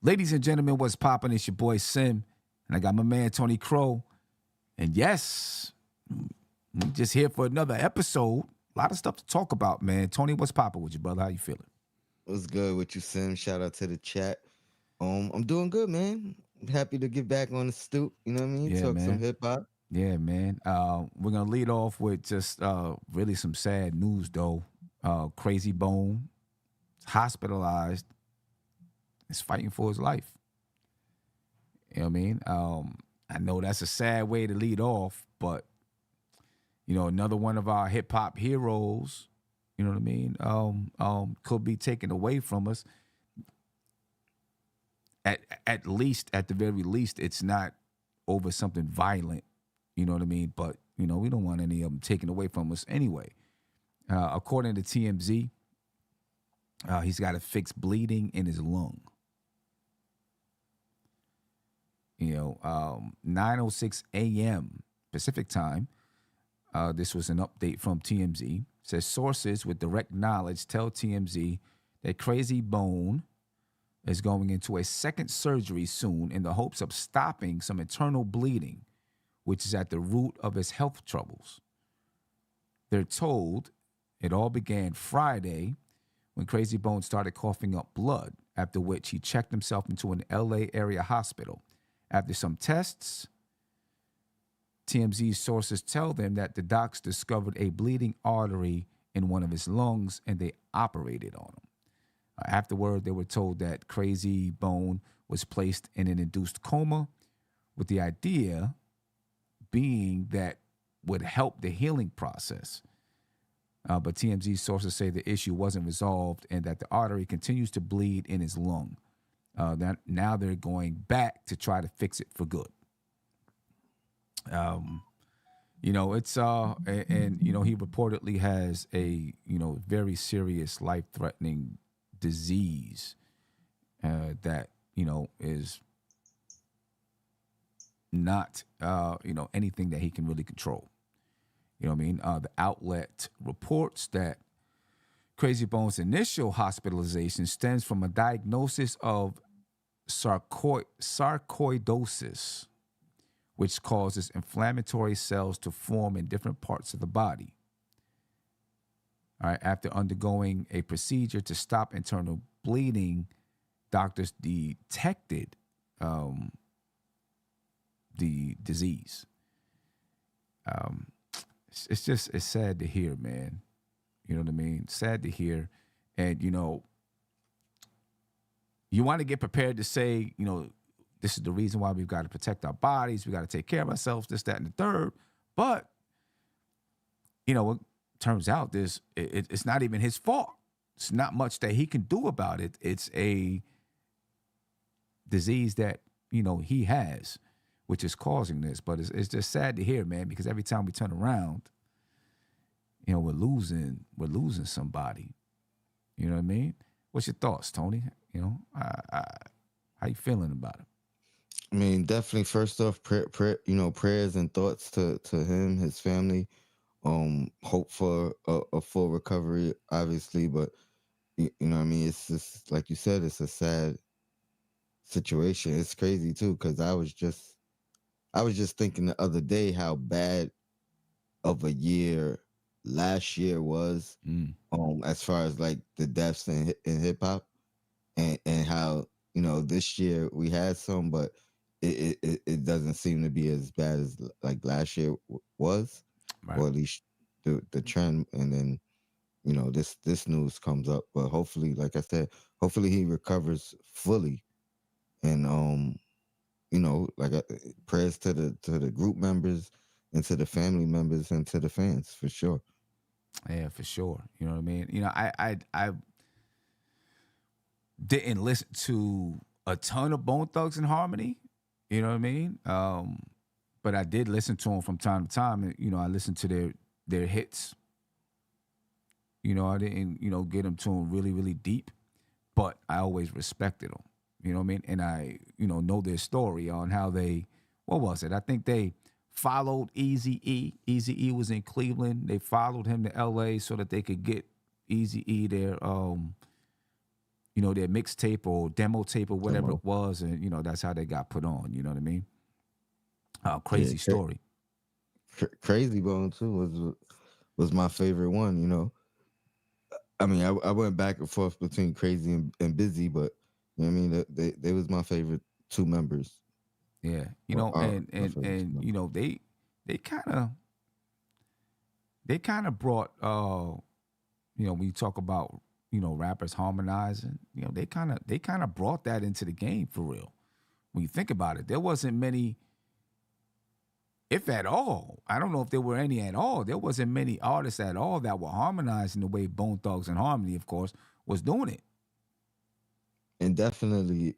Ladies and gentlemen, what's poppin'? It's your boy Sim, and I got my man Tony Crow. And yes, we just here for another episode. A lot of stuff to talk about, man. Tony, what's poppin' with you, brother? How you feeling? What's good with you, Sim? Shout out to the chat. I'm doing good, man. Happy to get back on the stoop. You know what I mean? Yeah, Talk some man. hip hop. Yeah, man. We're gonna lead off with just really some sad news, though. Krayzie Bone, hospitalized, is fighting for his life. You know what I mean? I know that's a sad way to lead off, but another one of our hip hop heroes, you know what I mean, could be taken away from us. At least, at the very least, it's not over something violent. You know what I mean? But we don't want any of them taken away from us anyway. According to TMZ, he's got a fixed bleeding in his lung. 9:06 a.m. Pacific time. This was an update from TMZ. Says sources with direct knowledge tell TMZ that Krayzie Bone is going into a second surgery soon in the hopes of stopping some internal bleeding, which is at the root of his health troubles. They're told it all began Friday when Krayzie Bone started coughing up blood, after which he checked himself into an LA area hospital. After some tests, TMZ sources tell them that the docs discovered a bleeding artery in one of his lungs and they operated on him. Afterward, they were told that Krayzie Bone was placed in an induced coma, with the idea being that would help the healing process. But TMZ sources say the issue wasn't resolved and that the artery continues to bleed in his lung. Now they're going back to try to fix it for good. It's and he reportedly has a very serious life-threatening disease that is not anything that he can really control. You know what I mean? The outlet reports that Krayzie Bone's initial hospitalization stems from a diagnosis of sarcoidosis, which causes inflammatory cells to form in different parts of the body. All right, after undergoing a procedure to stop internal bleeding, doctors detected the disease. It's sad to hear, man. You know what I mean? Sad to hear. And, you want to get prepared to say, this is the reason why we've got to protect our bodies. We got to take care of ourselves, this, that, and the third. But, it turns out it's not even his fault. It's not much that he can do about it. It's a disease that, he has, which is causing this. But it's just sad to hear, man, because every time we turn around, we're losing somebody. You know what I mean? What's your thoughts, Tony? How you feeling about it? I mean, definitely. First off, prayers and thoughts to him, his family. Hope for a full recovery, obviously, but you know what I mean. It's just like you said. It's a sad situation. It's crazy too, because I was just thinking the other day how bad of a year last year was, as far as like the deaths in hip hop, and how this year we had some, but it doesn't seem to be as bad as like last year was, Right. or at least the trend. And then this news comes up, but hopefully, like I said, hopefully he recovers fully, and like prayers to the group members and to the family members and to the fans for sure. Yeah, for sure. You know what I mean? I didn't listen to a ton of Bone Thugs and Harmony. You know what I mean? But I did listen to them from time to time. And, I listened to their hits. I didn't get them to them really, really deep, but I always respected them. You know what I mean? And I know their story on how what was it? I think they followed Eazy-E. Eazy-E was in Cleveland. They followed him to LA so that they could get Eazy-E their mixtape or demo tape or whatever Demo. it was, and that's how they got put on. You know what I mean? Yeah, Crazy story. Crazy Bone too was my favorite one. I mean, I went back and forth between Crazy and Busy, but you know what I mean. They was my favorite two members, Yeah, or are and my and favorite two and members. they kind of brought when you talk about rappers harmonizing, they kind of brought that into the game for real. When you think about it, there wasn't many, if at all. I don't know if there were any at all. There wasn't many artists at all that were harmonizing the way Bone Thugs and Harmony, of course, was doing it. And definitely,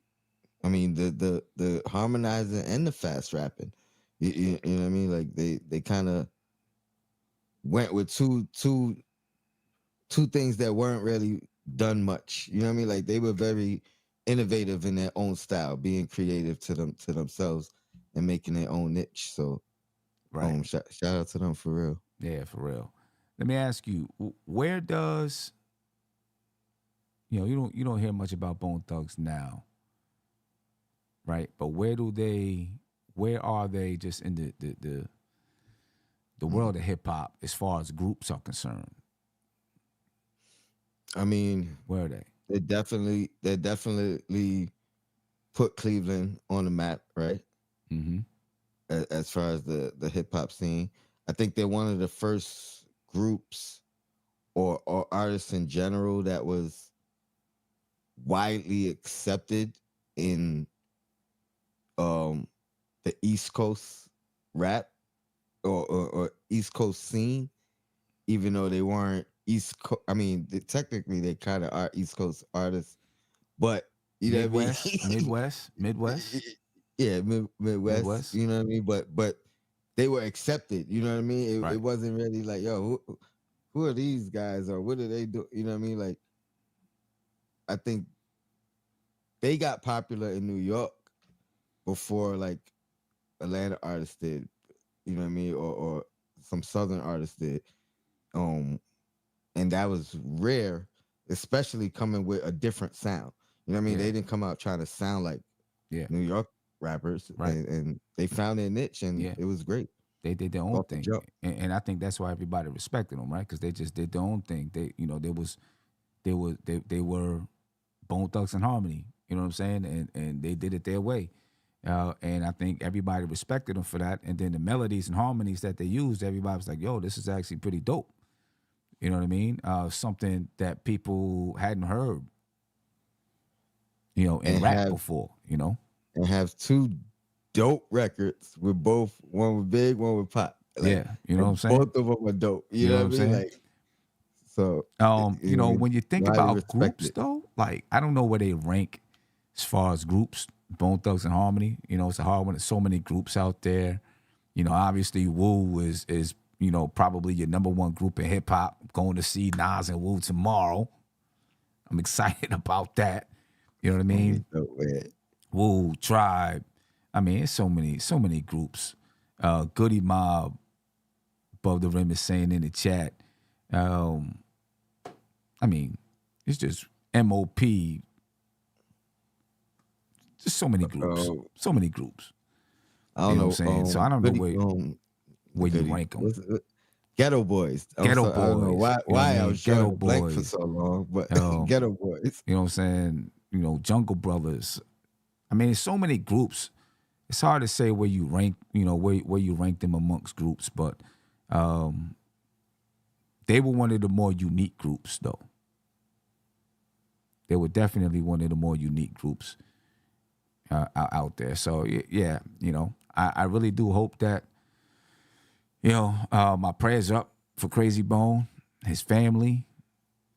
I mean the harmonizing and the fast rapping. You know what I mean? Like they kind of went with two things that weren't really done much. You know what I mean? Like they were very innovative in their own style, being creative to themselves and making their own niche. So Right. shout out to them for real. Yeah, for real. Let me ask you, where does you don't hear much about Bone Thugs now, right? But where are they just in the Mm. world of hip hop as far as groups are concerned? I mean, Where are they? they definitely put Cleveland on the map, right? Mm-hmm. As far as the hip hop scene, I think they're one of the first groups or artists in general that was widely accepted in um the East Coast rap or East Coast scene, even though they weren't East Coast. I mean, technically they kind of are East Coast artists, but you know what I Midwest, mean? Midwest, Midwest, Yeah, Midwest. Midwest. You know what I mean? But they were accepted. You know what I mean? It Right. wasn't really like, yo, who are these guys or what do they do? You know what I mean? Like, I think they got popular in New York before like Atlanta artists did. You know what I mean? Or some Southern artists did. Um, and that was rare, especially coming with a different sound. You know what I mean? Yeah. They didn't come out trying to sound like Yeah. New York rappers, Right. and they found their niche, and Yeah. it was great They did their own off the thing, jump. and I think that's why everybody respected them, right? Because they just did their own thing. They were Bone Thugs and Harmony. You know what I'm saying? And they did it their way. And I think everybody respected them for that. And then the melodies and harmonies that they used, everybody was like, "Yo, this is actually pretty dope." You know what I mean? Something that people hadn't heard, in and rap have before. and have two dope records with both one with Big, one with Pop. Like, Yeah, you know what I'm and saying? both of them are dope. You You know know what what I I'm mean? saying? Like, so When you think highly about respect groups it. though, like I don't know where they rank as far as groups, Bone Thugs and Harmony. It's a hard one. There's so many groups out there. Obviously Wu is probably your number one group in hip hop. Going to see Nas and Wu tomorrow. I'm excited about that. You know what I It's gonna be mean? dope, man. Wu, Tribe. I mean, it's so many groups. Goody Mob, above the rim is saying in the chat. Um, I mean, it's just MOP. Just so many groups. Um, So many groups. I You don't know what I'm know. saying? So I don't know Goody, where you Goody. rank them. What's it? Ghetto Boys. I'm Ghetto so I don't know Boys. You know what I why I mean? was drawing Ghetto a blank for Boys. so long, but Um, Ghetto Boys. you know what I'm saying? Jungle Brothers. I mean, so many groups. It's hard to say where you rank, where you rank them amongst groups, but um, they were one of the more unique groups, though. They were definitely one of the more unique groups out there. So yeah, I really do hope that my prayers up for Krayzie Bone, his family.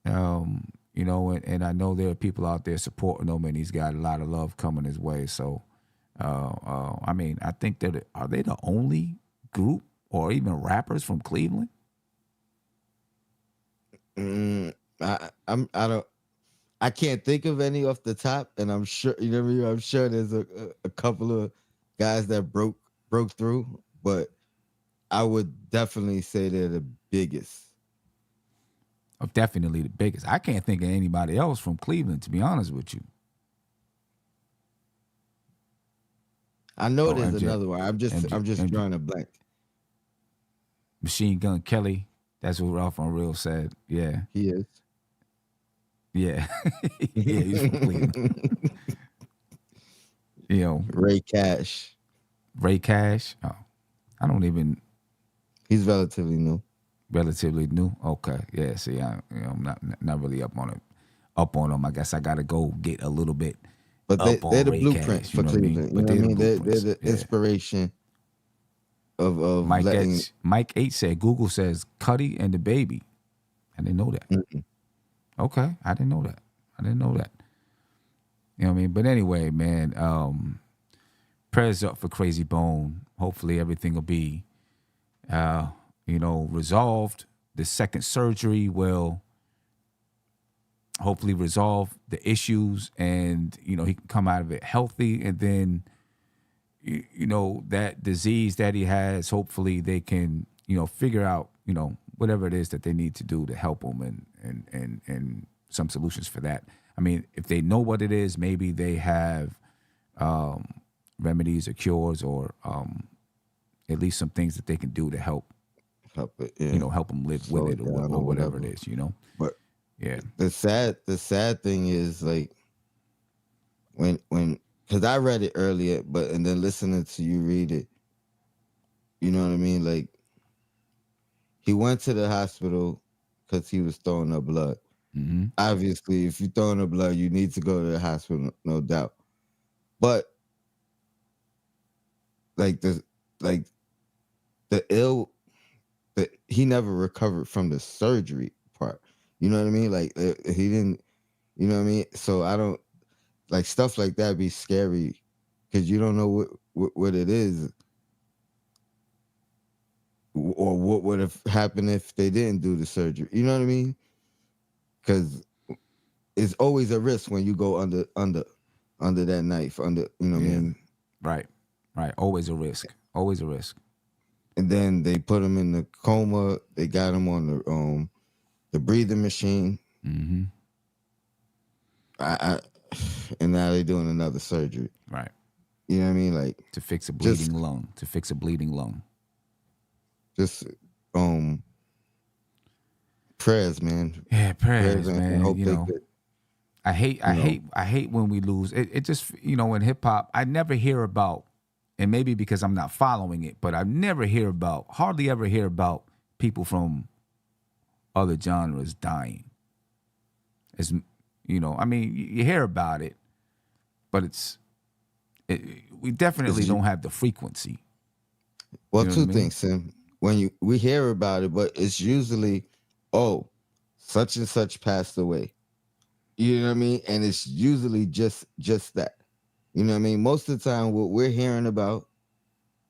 And I know there are people out there supporting him, and he's got a lot of love coming his way. So, I mean, I think that are they the only group or even rappers from Cleveland? I don't. I can't think of any off the top, and I'm sure you know what I mean. I'm sure there's a couple of guys that broke through, but I would definitely say they're the biggest. Definitely the biggest. I can't think of anybody else from Cleveland, to be honest with you. I know Oh, there's MJ, another one. I'm just MJ, drawing a blank. Machine Gun Kelly. That's what Ralph on Real said. Yeah, He is. yeah, yeah. He's from Cleveland. You know, Ray Cash. Ray Cash. Oh, I don't even He's relatively new. relatively new. Okay, yeah. See, I'm not really up on it. Up on them. I guess I got to go get a little bit But up they're on the Ray blueprint Cash. You for know what I mean? Cleveland. You But know what I they're the mean? They're blueprints. the Yeah. inspiration of letting. Mike 8 said Google says Cuddy and the Baby. I didn't know that. Mm-mm. Okay, I didn't know that. I didn't know that. You know what I mean? But anyway, man, prayers up for Krayzie Bone. Hopefully everything will be, resolved. The second surgery will hopefully resolve the issues, and he can come out of it healthy. And then, that disease that he has, hopefully they can, figure out, whatever it is that they need to do to help him, and some solutions for that. I mean, if they know what it is, maybe they have remedies or cures, or at least some things that they can do to help, Help it, yeah. help them live with Slow it, it down or or whatever it whatever. is. But Yeah. the sad thing is, like, when because I read it earlier, but and then listening to you read it, you know what I mean? Like, he went to the hospital because he was throwing up blood. Mm-hmm. Obviously, if you're throwing up blood, you need to go to the hospital, no doubt. But like like the ill that he never recovered from the surgery part. You know what I mean? Like, he didn't. You know what I mean? So I don't like stuff like that. Be scary because you don't know what it is, or what would have happened if they didn't do the surgery. You know what I mean? Because it's always a risk when you go under that knife. Under, you know what I Yeah. mean? Right. Right. Always a risk. Always a risk. And then they put him in the coma. They got him on the breathing machine. Mm-hmm. I and now they're doing another surgery. Right. You know what I mean? Like, To fix a just bleeding lung. To fix a bleeding lung. just prayers, man. Yeah, Prayers, prayers, and man. hope they could, I hate, you I know. hate, I hate when we lose. It just, in hip hop, I never hear about, and maybe because I'm not following it, but I never hear about, hardly ever hear about people from other genres dying. As I mean, you hear about it, but we definitely It's don't have the frequency. well, You know what I two mean? things, Sim. When we hear about it, but it's usually, oh, such and such passed away. You know what I mean? And it's usually just that. You know what I mean? Most of the time, what we're hearing about,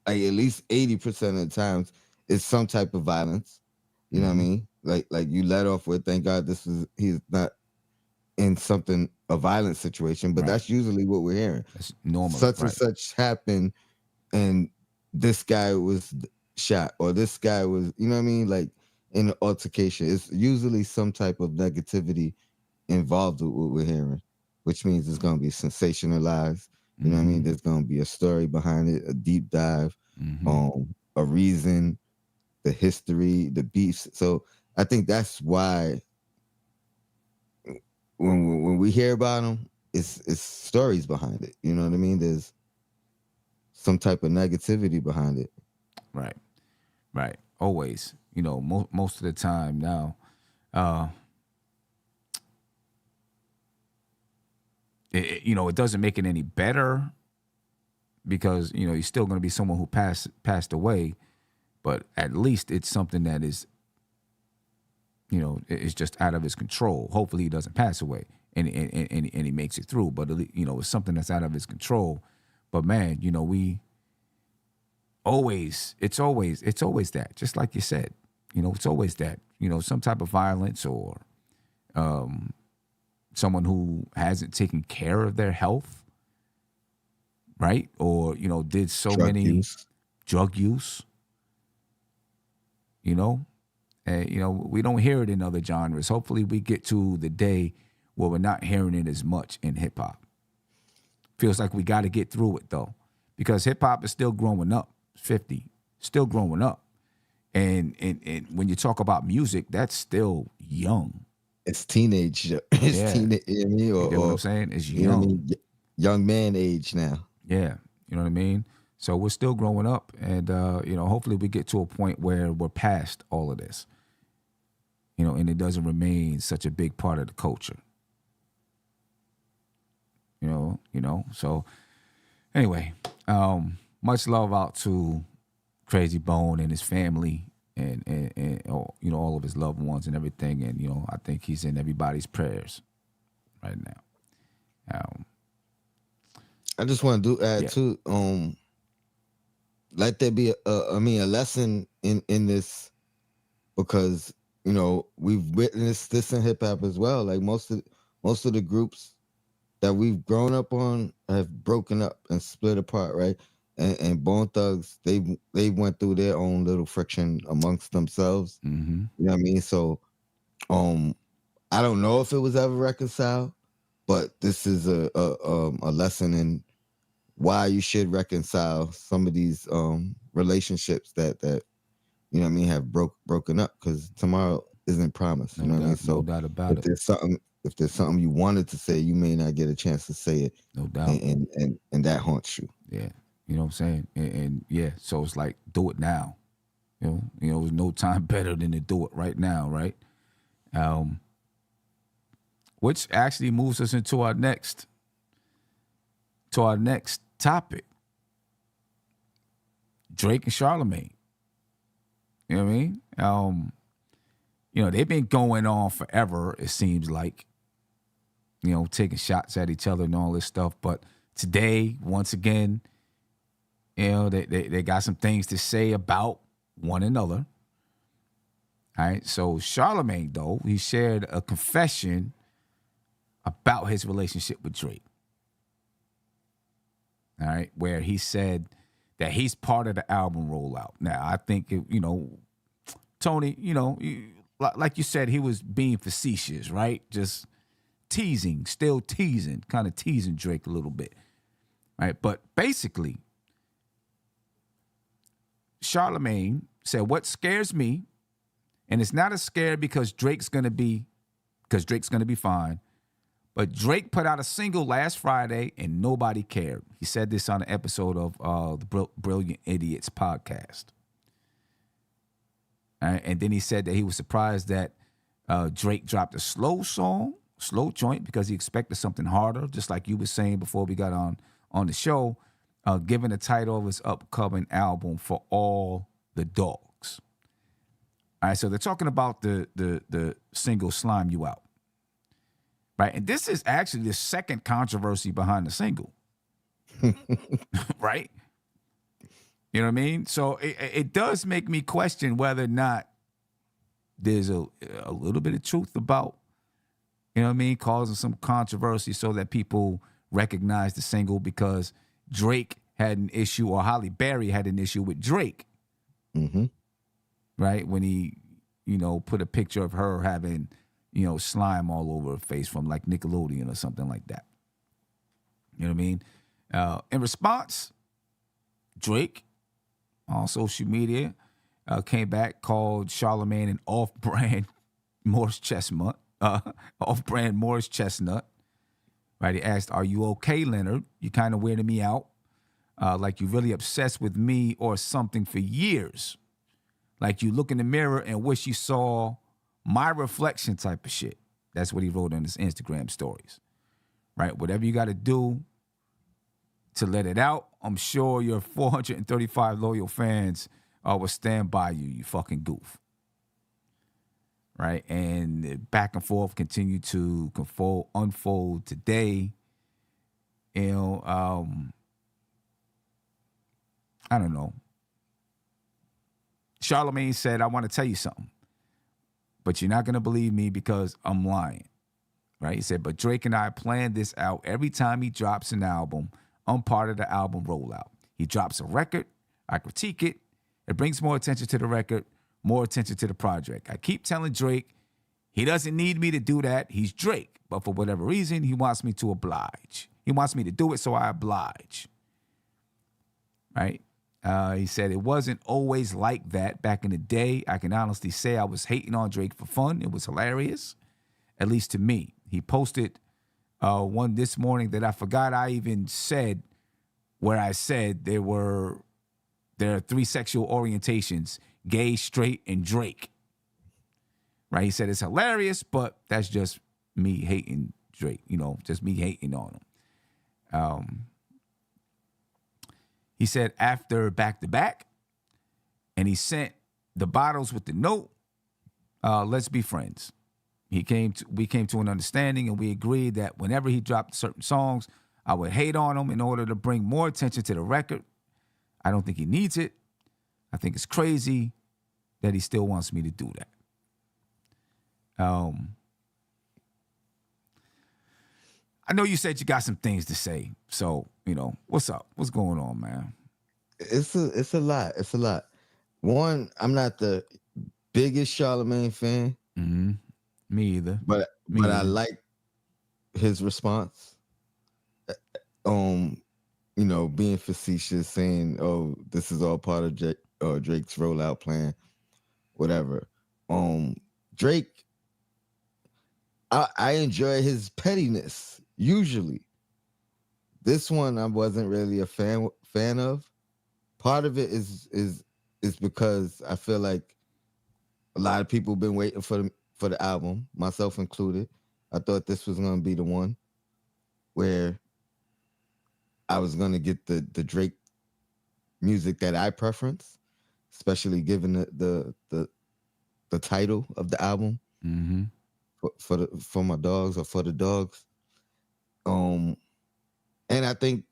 like at least 80% of the times, is some type of violence. You know what I Mm-hmm. mean? Like you let off with, thank God he's not in something a violent situation, but Right. that's usually what we're hearing. That's normally Such and right. such happened, and this guy was shot, or this guy was, you know what I mean, like in an altercation. It's usually some type of negativity involved with what we're hearing, which means it's going to be sensationalized. You know what I Mm-hmm. mean? There's going to be a story behind it, a deep dive, Mm-hmm. a reason, the history, the beefs. So I think that's why when we hear about them, it's stories behind it. You know what I mean? There's some type of negativity behind it. Right. Right. Always. Most of the time now, uh, it doesn't make it any better because you're still going to be someone who passed away, but at least it's something that is just out of his control. Hopefully, he doesn't pass away and he makes it through. But it's something that's out of his control. But man, we it's always that. Just like you said, it's always that. Some type of violence, or someone who hasn't taken care of their health, right? Or did so Drug many use. drug use, you know And, we don't hear it in other genres. Hopefully we get to the day where we're not hearing it as much in hip hop. Feels like we got to get through it though, because hip hop is still growing up. 50, still growing up. And when you talk about music, that's still young. It's teenage. It's teenage. You know what I mean? You get what I'm saying? It's you know what I young. mean? Young man age now. Yeah, you know what I mean? So we're still growing up, and hopefully we get to a point where we're past all of this. And it doesn't remain such a big part of the culture. So anyway, much love out to Krayzie Bone and his family and all of his loved ones and everything. And, I think he's in everybody's prayers right now. I just want to add too, let there be a lesson in this, because we've witnessed this in hip hop as well. Like most of the groups that we've grown up on have broken up and split apart, right? And Bone Thugs, they went through their own little friction amongst themselves. Mm-hmm. You know what I mean? So, I don't know if it was ever reconciled, but this is a lesson in why you should reconcile some of these relationships that you know what I mean have broken up, because tomorrow isn't promised. You know what I mean? So no doubt about it. If there's something you wanted to say, you may not get a chance to say it. No doubt. And that haunts you. Yeah. You know what I'm saying? And yeah, so it's like, do it now. There's no time better than to do it right now, right? Which actually moves us into our next topic. Drake and Charlamagne. You know what I mean? They've been going on forever, it seems like. Taking shots at each other and all this stuff. But today, once again, they got some things to say about one another. All right. So Charlamagne, though, he shared a confession about his relationship with Drake. All right. Where he said that he's part of the album rollout. Now, I think, Tony, like you said, he was being facetious, right? Just teasing, still teasing, kind of teasing Drake a little bit. Right. But basically, Charlamagne said, what scares me, and it's not a scare because Drake's gonna be fine, but Drake put out a single last Friday and nobody cared. He said this on an episode of the Brilliant Idiots podcast. And then he said that he was surprised that Drake dropped a slow joint, because he expected something harder, just like you were saying before we got on the show, given the title of his upcoming album, For All the Dogs. All right, so they're talking about the single Slime You Out. Right, and this is actually the second controversy behind the single. Right? You know what I mean? So it does make me question whether or not there's a little bit of truth about, causing some controversy so that people recognize the single, because Drake had an issue, or Halle Berry had an issue with Drake. Mm-hmm. Right? When he, put a picture of her having, slime all over her face from like Nickelodeon or something like that. You know what I mean? In response, Drake on social media came back, called Charlamagne an off-brand Morris Chestnut. Off-brand Morris Chestnut. Right? He asked, "Are you okay, Leonard? You kind of weirding me out. Like you really obsessed with me or something for years. Like you look in the mirror and wish you saw my reflection type of shit." That's what he wrote on his Instagram stories. Right? Whatever you got to do to let it out, I'm sure your 435 loyal fans will stand by you, you fucking goof. Right? And back and forth continue to unfold today. I don't know. Charlamagne said, "I want to tell you something, but you're not going to believe me because I'm lying." Right? He said, "But Drake and I plan this out every time he drops an album. I'm part of the album rollout. He drops a record, I critique it. It brings more attention to the record. more attention to the project. I keep telling Drake he doesn't need me to do that. He's Drake. But for whatever reason, he wants me to oblige. He wants me to do it, so I oblige. Right? He said it wasn't always like that back in the day. I can honestly say I was hating on Drake for fun. It was hilarious, at least to me. He posted one this morning that I forgot I even said, where I said there are 3 sexual orientations: gay, straight, and Drake. Right? He said it's hilarious, but that's just me hating Drake, just me hating on him. He said after Back to Back, and he sent the bottles with the note, let's be friends. We came to an understanding, and we agreed that whenever he dropped certain songs, I would hate on him in order to bring more attention to the record. I don't think he needs it. I think it's crazy that he still wants me to do that. I know you said you got some things to say, so what's up? What's going on, man? It's a lot. It's a lot. One, I'm not the biggest Charlamagne fan. Mm-hmm. Me either. But I like his response. Being facetious, saying, "Oh, this is all part of Drake's rollout plan," whatever. Drake, I enjoy his pettiness usually. This one I wasn't really a fan of. Part of it is because I feel like a lot of people been waiting for the album, myself included. I thought this was gonna be the one where I was gonna get the Drake music that I preference, especially given the title of the album. Mm-hmm. For my dogs, or for the dogs. And I think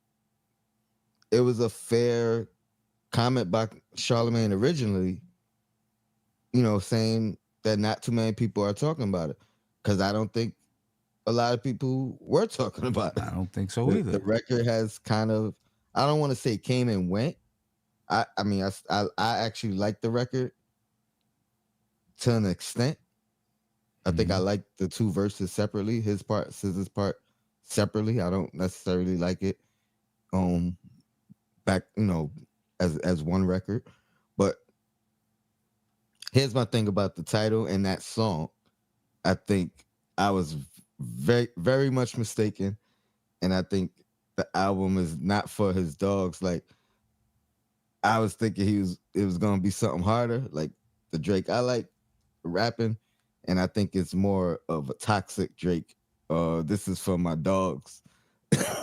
it was a fair comment by Charlamagne originally, saying that not too many people are talking about it, because I don't think a lot of people were talking about it. I don't think so either. The record has kind of, I don't want to say came and went. I actually like the record to an extent. I think I like the 2 verses separately, his part, SZA's part separately. I don't necessarily like it back, as one record. But here's my thing about the title and that song. I think I was very, very much mistaken. And I think the album is not for his dogs. Like, I was thinking it was gonna be something harder, like the Drake I like rapping. And I think it's more of a toxic Drake. This is for my dogs.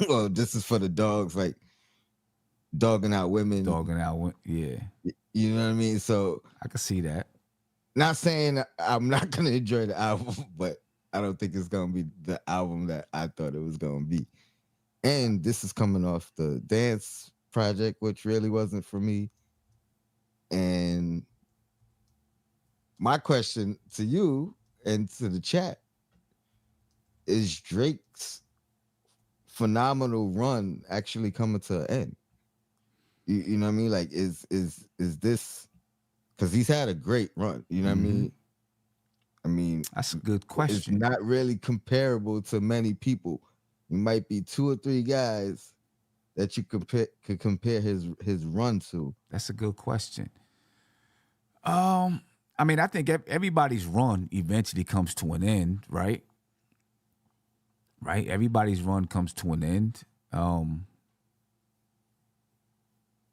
Or this is for the dogs, like dogging out women. Yeah. You know what I mean? So I can see that. Not saying I'm not gonna enjoy the album, but I don't think it's gonna be the album that I thought it was gonna be. And this is coming off the Dance project, which really wasn't for me. And my question to you and to the chat is, Drake's phenomenal run actually coming to an end? You know what I mean? Like, is this, because he's had a great run, you know what I mean? I mean, that's a good question. It's not really comparable to many people. You might be 2 or 3 guys that you could compare his run to. That's a good question. I mean, I think everybody's run eventually comes to an end, right? Right? Everybody's run comes to an end.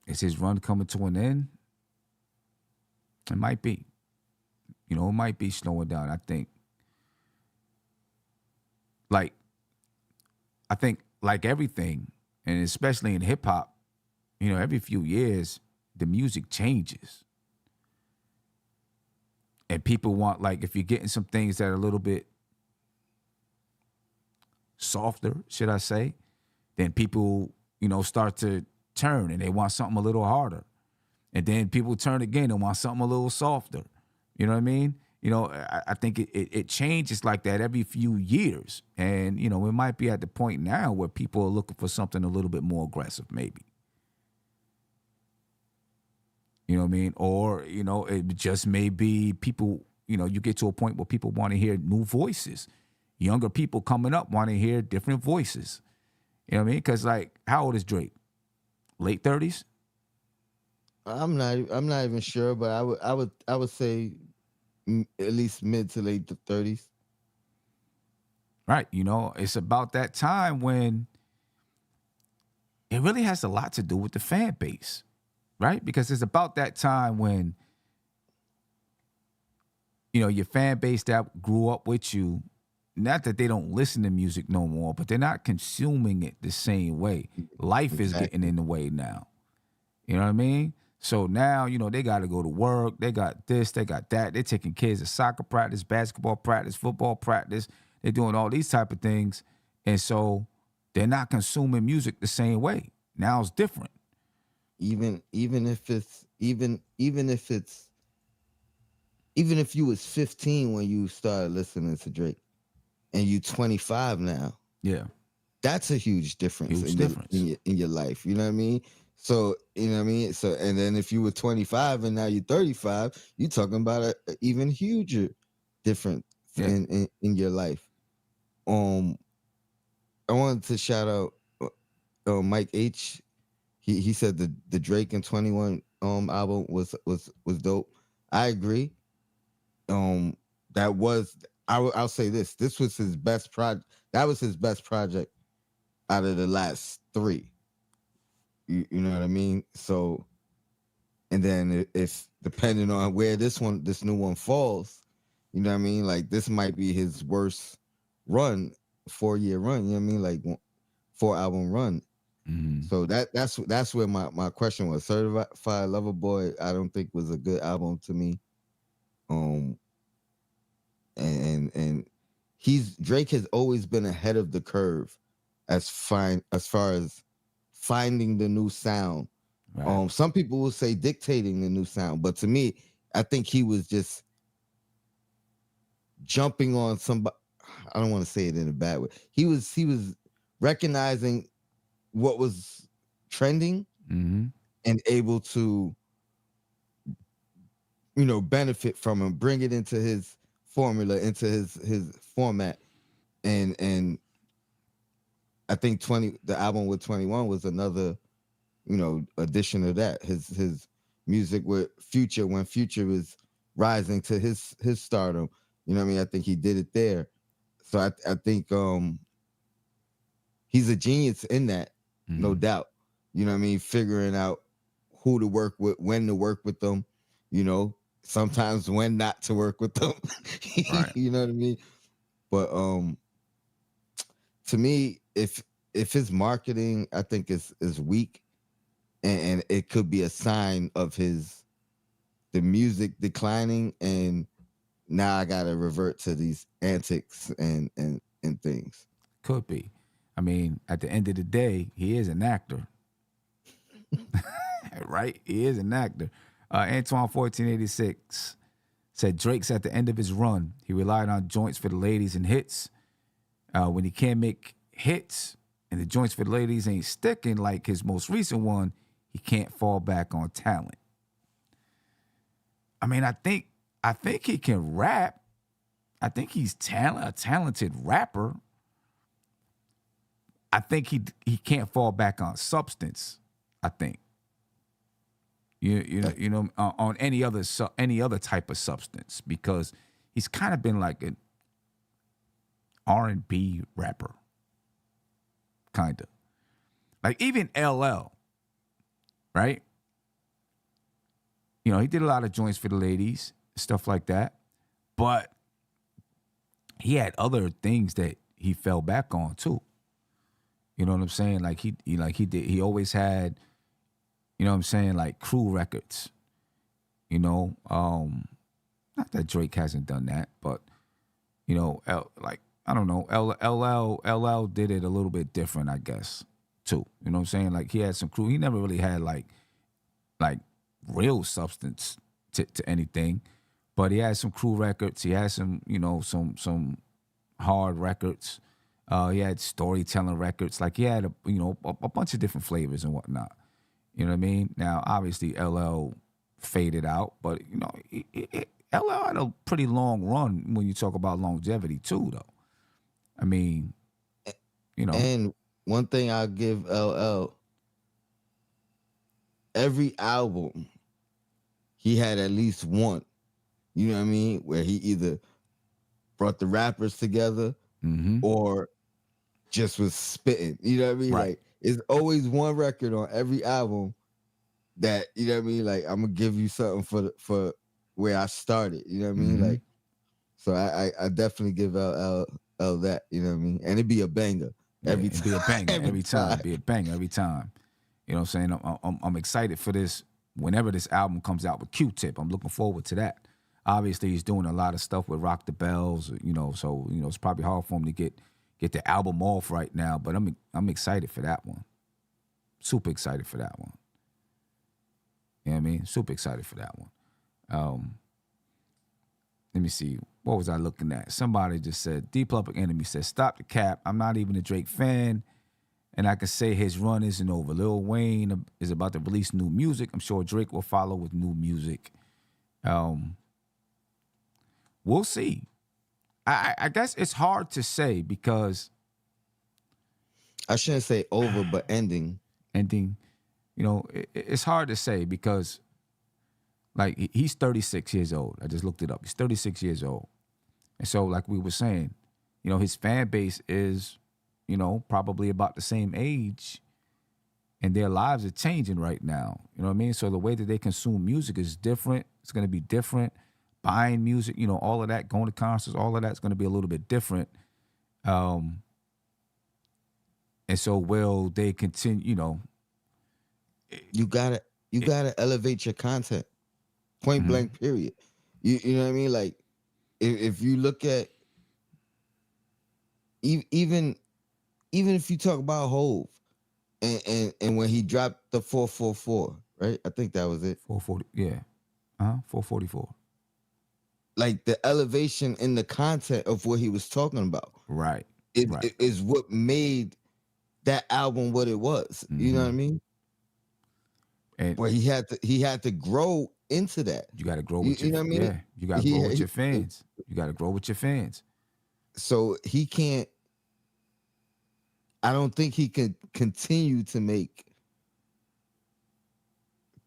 Is his run coming to an end? It might be. It might be slowing down, I think. I think like everything, and especially in hip hop, every few years, the music changes. And people want, like, if you're getting some things that are a little bit softer, should I say, then people, start to turn and they want something a little harder. And then people turn again and want something a little softer. You know what I mean? I think it changes like that every few years. And, it might be at the point now where people are looking for something a little bit more aggressive, maybe. You know what I mean? Or, it just may be people, you get to a point where people want to hear new voices. Younger people coming up want to hear different voices. You know what I mean? Because, like, how old is Drake? Late 30s? I'm not even sure, but I would say at least mid to late 30s. Right. It's about that time when it really has a lot to do with the fan base, right? Because it's about that time when, your fan base that grew up with you, not that they don't listen to music no more, but they're not consuming it the same way. Life is getting Exactly. in the way now. You know what I mean? So now, they got to go to work. They got this, they got that. They're taking kids to soccer practice, basketball practice, football practice. They're doing all these type of things. And so they're not consuming music the same way. Now it's different. Even if you was 15 when you started listening to Drake and you 25 now, Yeah. that's a huge difference Huge difference. in your life. You know what I mean? So you know what I mean. So and then if you were 25 and now you're 35, you're talking about a even huger difference Yeah. in your life. Um, I wanted to shout out Mike H. He said the Drake and 21 album was dope. I agree. Um, that was I'll say this was his best project. That was his best project out of the last three. You know what I mean? So, and then if depending on where this new one falls, you know what I mean? Like this might be his worst run, 4-year run. You know what I mean? Like 4-album run. Mm-hmm. So that's where my question was. Certified Lover Boy, I don't think was a good album to me. Um, and he's Drake has always been ahead of the curve as far as finding the new sound. Right. Some people will say dictating the new sound, but to me, I think he was just jumping on somebody. I don't want to say it in a bad way. He was recognizing what was trending Mm-hmm. and able to benefit from him, bring it into his formula, into his format, and I think the album with 21 was another addition to that. His music with Future when Future was rising to his stardom. You know what I mean? I think he did it there. So I think he's a genius in that, no Mm-hmm. doubt. You know what I mean? Figuring out who to work with, when to work with them, sometimes when not to work with them. Right. You know what I mean? But to me, if his marketing I think is weak, and it could be a sign of the music declining, and now I gotta revert to these antics and things. Could be. I mean, at the end of the day, he is an actor, right? He is an actor. Antoine 1486 said Drake's at the end of his run. He relied on joints for the ladies and hits. When he can't make hits and the joints for the ladies ain't sticking like his most recent one, he can't fall back on talent. I mean, I think he can rap. I think he's a talented rapper. I think he can't fall back on substance. I think on any other type of substance, because he's kind of been like an R&B rapper, kind of like even LL, right? He did a lot of joints for the ladies, stuff like that, but he had other things that he fell back on too. You know what I'm saying? Like he always had, you know what I'm saying, like crew records. Not that Drake hasn't done that, but like I don't know, LL did it a little bit different, I guess, too. You know what I'm saying? Like he had some crew. He never really had like real substance to anything, but he had some crew records. He had some some hard records. He had storytelling records. Like he had a bunch of different flavors and whatnot. You know what I mean? Now, obviously, LL. faded out. But LL had a pretty long run when you talk about longevity too, though. I mean, you know, And one thing I'll give LL, every album he had at least one, you know what I mean, where he either brought the rappers together or just was spitting. You know what I mean? right. Like it's always one record on every album that, you know what I mean, like I'm gonna give you something for where I started. You know what I mean? Like, so I definitely give L that, you know what I mean? And it'd be a banger Yeah, every it'd time. be a banger every every time. time. Be a banger every time. You know what I'm saying? I'm excited for this. Whenever this album comes out with Q-Tip, I'm looking forward to that. Obviously, he's doing a lot of stuff with Rock the Bells, so it's probably hard for him to get the album off right now. But I'm excited for that one. Super excited for that one. You know what I mean? Super excited for that one. Let me see. What was I looking at? Somebody just said, D Public Enemy said, stop the cap. I'm not even a Drake fan. And I can say his run isn't over. Lil Wayne is about to release new music. I'm sure Drake will follow with new music. We'll see. I guess it's hard to say because I shouldn't say over, but ending. ending, it's hard to say because like he's 36 years old. I just looked it up. He's 36 years old. And so like we were saying, his fan base is, probably about the same age and their lives are changing right now. You know what I mean? So the way that they consume music is different. It's going to be different. Buying music, all of that, going to concerts, all of that's going to be a little bit different. And so will they continue, You gotta elevate your content. Point blank, period. You know what I mean? Like if you look at even if you talk about Hove and when he dropped the 444, right? I think that was it. 440, yeah. 444. Like the elevation in the content of what he was talking about. Right. Is what made that album what it was. You know what I mean? And where he had to grow into that. you got to grow You, with you know what I mean? yeah, you got to grow with your fans. You got to grow with your fans. So he can't. I don't think he can continue to make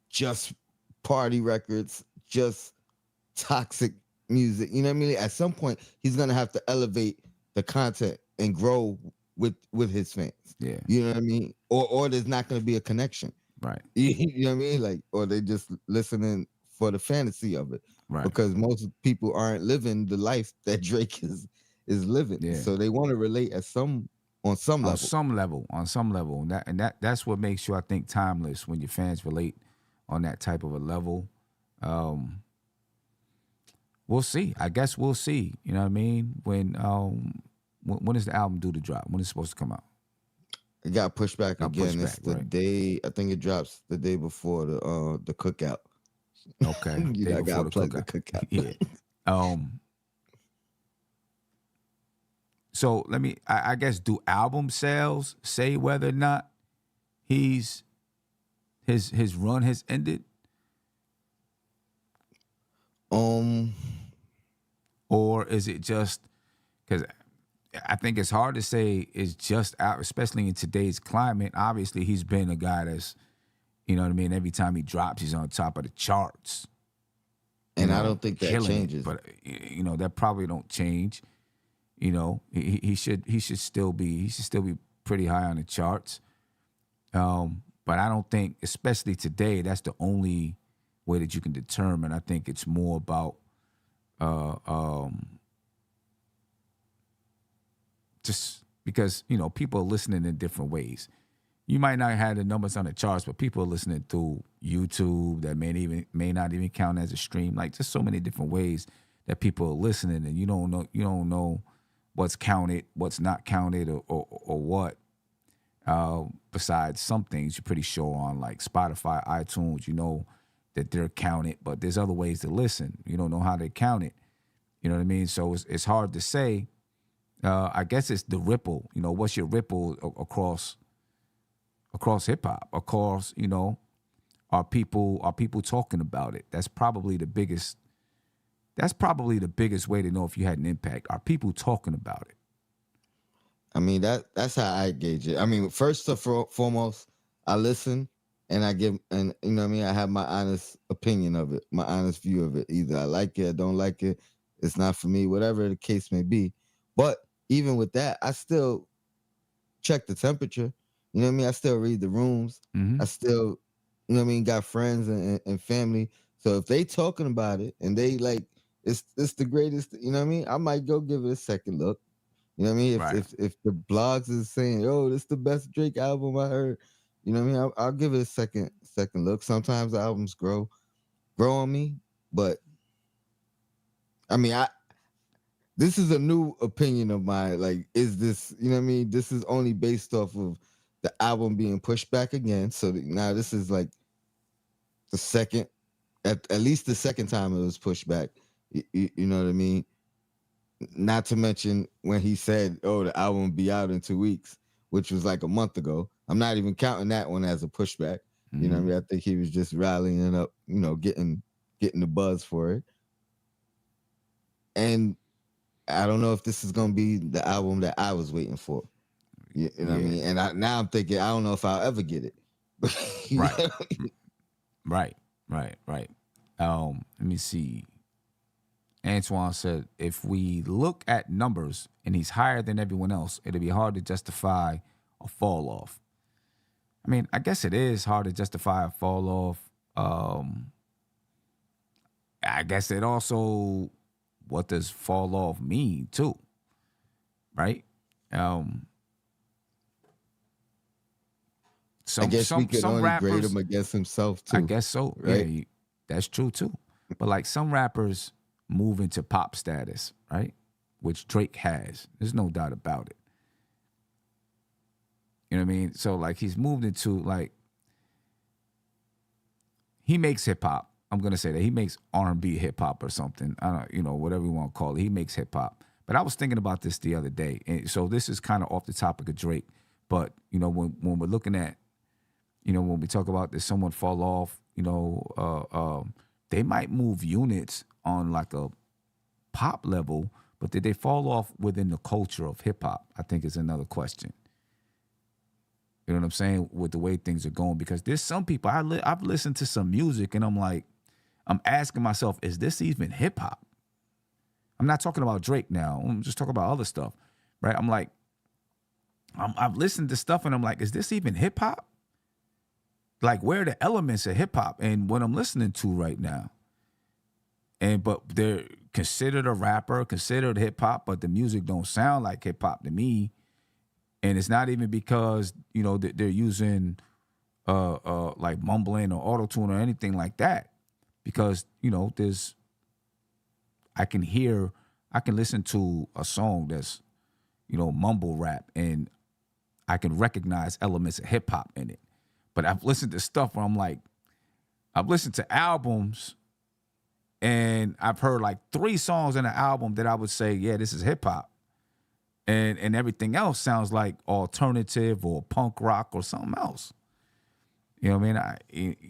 just party records, just toxic music. You know what I mean? At some point, he's gonna have to elevate the content and grow with his fans. Yeah. You know what I mean? Or there's not gonna be a connection. Right. You know what I mean? Like, or they just listening for the fantasy of it. Right. Because most people aren't living the life that Drake is living. Yeah. So they want to relate on some level. On some level. That's what makes you, I think, timeless when your fans relate on that type of a level. We'll see. I guess we'll see. You know what I mean? When is the album due to drop? When is it supposed to come out? It got pushed back again. Pushed it's back, the right? day. I think it drops the day before the cookout. Okay. I got to plug the cookout. Yeah. So I guess, do album sales say whether or not his run has ended? Or is it just because I think it's hard to say it's just out, especially in today's climate. Obviously, he's been a guy that's, you know what I mean, every time he drops, he's on top of the charts. And I don't think that changes. But that probably don't change. He should still be pretty high on the charts. But I don't think, especially today, that's the only way that you can determine. I think it's more about just because people are listening in different ways. You might not have the numbers on the charts, but people are listening through YouTube that may not even count as a stream. Like, just so many different ways that people are listening, and you don't know what's counted, what's not counted, or what. Besides some things, you're pretty sure on like Spotify, iTunes, that they're counted, but there's other ways to listen. You don't know how they count it. You know what I mean? So it's hard to say. I guess it's the ripple. What's your ripple across hip hop, across Are people talking about it? That's probably the biggest. That's probably the biggest way to know if you had an impact. Are people talking about it? I mean that's how I gauge it. I mean, first and foremost, I listen and I give, and you know what I mean. I have my honest opinion of it, my honest view of it. Either I like it, I don't like it. It's not for me, whatever the case may be. But even with that, I still check the temperature. You know what I mean? I still read the rooms. Mm-hmm. I still, you know what I mean, got friends and family. So if they talking about it and they like it's the greatest, you know what I mean? I might go give it a second look. You know what I mean? If Right. if the blogs is saying, "Oh, this is the best Drake album I heard," you know what I mean? I'll give it a second look. Sometimes the albums grow on me, but I mean, I this is a new opinion of mine. Like, is this, you know what I mean? This is only based off of the album being pushed back again. So now this is like the second, at least the second time it was pushed back. You know what I mean? Not to mention when he said, "Oh, the album will be out in 2 weeks," which was like a month ago. I'm not even counting that one as a pushback. You know what I Mm-hmm. mean? I think he was just rallying up, you know, getting the buzz for it. And I don't know if this is gonna be the album that I was waiting for. You know what I Yeah. mean? And now I'm thinking I don't know if I'll ever get it. You Right. know? Right. Right. Let me see. Antoine said, if we look at numbers and he's higher than everyone else, it'll be hard to justify a fall off. I mean, I guess it is hard to justify a fall off. I guess it also, what does fall off mean too, right? Um, I some guess we some could some only grade rappers, him against himself I too, guess so. Yeah, right? that's true too. But like some rappers move into pop status, right? Which Drake has. There's no doubt about it. You know what I mean? So like he's moved into like he makes hip hop. I'm gonna say that he makes R&B hip hop or something. I don't, whatever you want to call it. He makes hip hop. But I was thinking about this the other day, and so this is kind of off the topic of Drake. But when we're looking at, when we talk about this, someone fall off, they might move units on like a pop level, but did they fall off within the culture of hip hop? I think is another question. You know what I'm saying? With the way things are going, because there's some people I've listened to some music and I'm like, I'm asking myself, is this even hip hop? I'm not talking about Drake now. I'm just talking about other stuff, right? I'm like, I've listened to stuff and I'm like, is this even hip hop? Like, where are the elements of hip hop and what I'm listening to right now? But they're considered a rapper, considered hip hop, but the music don't sound like hip hop to me. And it's not even because they're using like mumbling or auto tune or anything like that, because there's I can listen to a song that's mumble rap and I can recognize elements of hip hop in it. But I've listened to stuff where I'm like, I've listened to albums and I've heard like 3 songs in an album that I would say, yeah, this is hip hop. And everything else sounds like alternative or punk rock or something else. You know what I mean?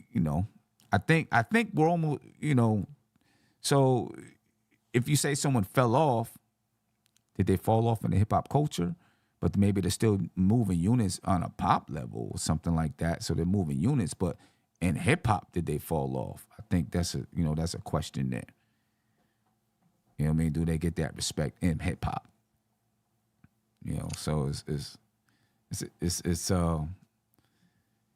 I think we're almost, so if you say someone fell off, did they fall off in the hip hop culture? But maybe they're still moving units on a pop level or something like that. So they're moving units, but in hip hop, did they fall off? I think that's a question there. You know what I mean? Do they get that respect in hip hop? So it's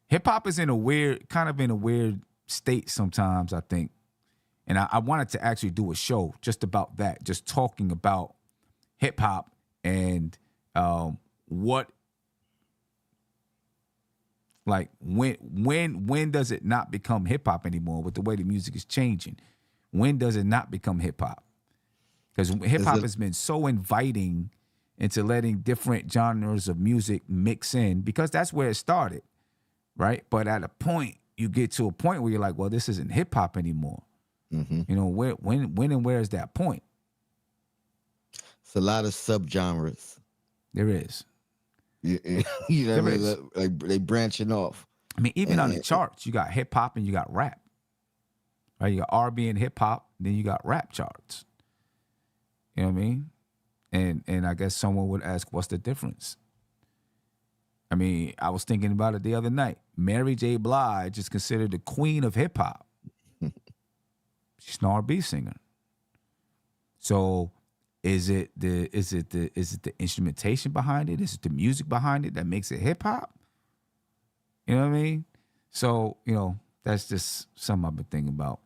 hip hop is in a weird state sometimes, I think. And I wanted to actually do a show just about that, just talking about hip hop and what, like, when does it not become hip hop anymore with the way the music is changing? When does it not become hip hop? Because hip Is hop it has been so inviting into letting different genres of music mix in, because that's where it started, right? But at a point, you get to a point where you're like, well, this isn't hip hop anymore. mm-hmm. When and where is that point? It's a lot of subgenres. There is. You, you know what I There mean? is. Like they branching off. I mean, even on the And charts, you got hip hop and you got rap, right? You got R&B and hip hop, then you got rap charts. You know what I mean? And I guess someone would ask, what's the difference? I mean, I was thinking about it the other night. Mary J. Blige is considered the queen of hip hop. She's an R&B singer. So is it the instrumentation behind it? Is it the music behind it that makes it hip hop? You know what I mean? So, that's just something I've been thinking about,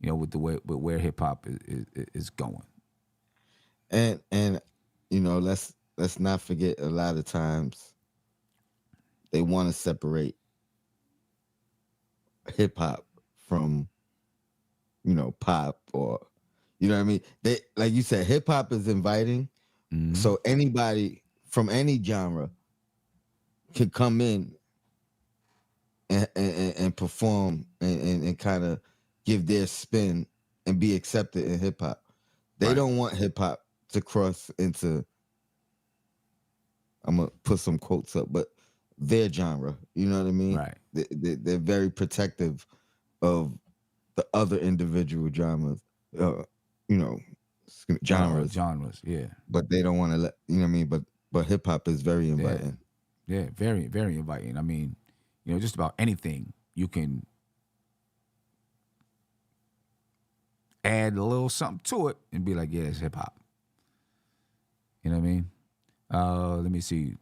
with the way with where hip hop is going. and let's not forget, a lot of times they want to separate hip hop from pop, or what I mean. They, like you said, hip hop is inviting, Mm-hmm. so anybody from any genre can come in and perform and kind of give their spin and be accepted in hip hop. They Right. don't want hip hop to cross into, I'm gonna put some quotes up, but their genre. You know what I mean? Right. They're very protective of the other individual genres, uh, you know, genres, Genres. Yeah. but they don't want to let, you know what I mean. But hip hop is very Yeah. inviting. Yeah. Very, very inviting. I mean, just about anything you can add a little something to it and be like, yeah, it's hip hop. You know what I mean? Let me see.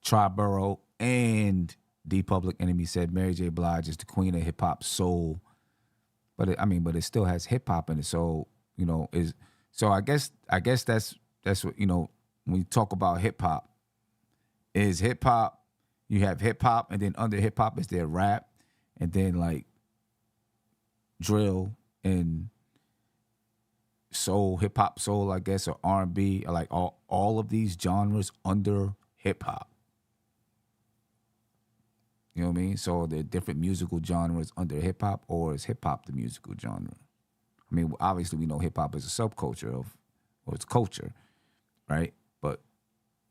Triborough and D Public Enemy said Mary J. Blige is the queen of hip hop soul, but it still has hip hop in it. So is so I guess that's what when you talk about hip hop, is hip hop. You have hip hop, and then under hip hop is there rap, and then like drill and soul, hip hop soul, I guess, or R&B, like all of these genres under hip hop. You know what I mean? So there are different musical genres under hip hop, or is hip hop the musical genre? I mean, obviously we know hip hop is a subculture or it's culture, right? But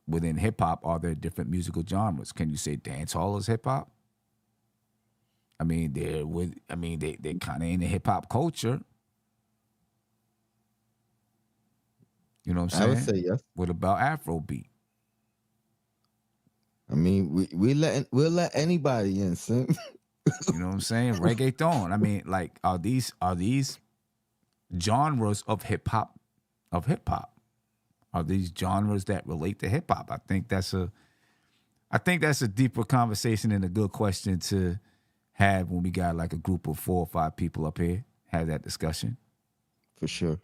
within hip hop, are there different musical genres? Can you say dance hall is hip hop? I mean, they're kind of in the hip hop culture. You know what I'm I would saying? say yes. What about Afrobeat? I mean, we'll let anybody in, son. You know what I'm saying? Reggaeton. I mean, like, are these genres of hip hop? Are these genres that relate to hip hop? I think that's a deeper conversation and a good question to have when we got like a group of 4 or 5 people up here, have that discussion. For sure.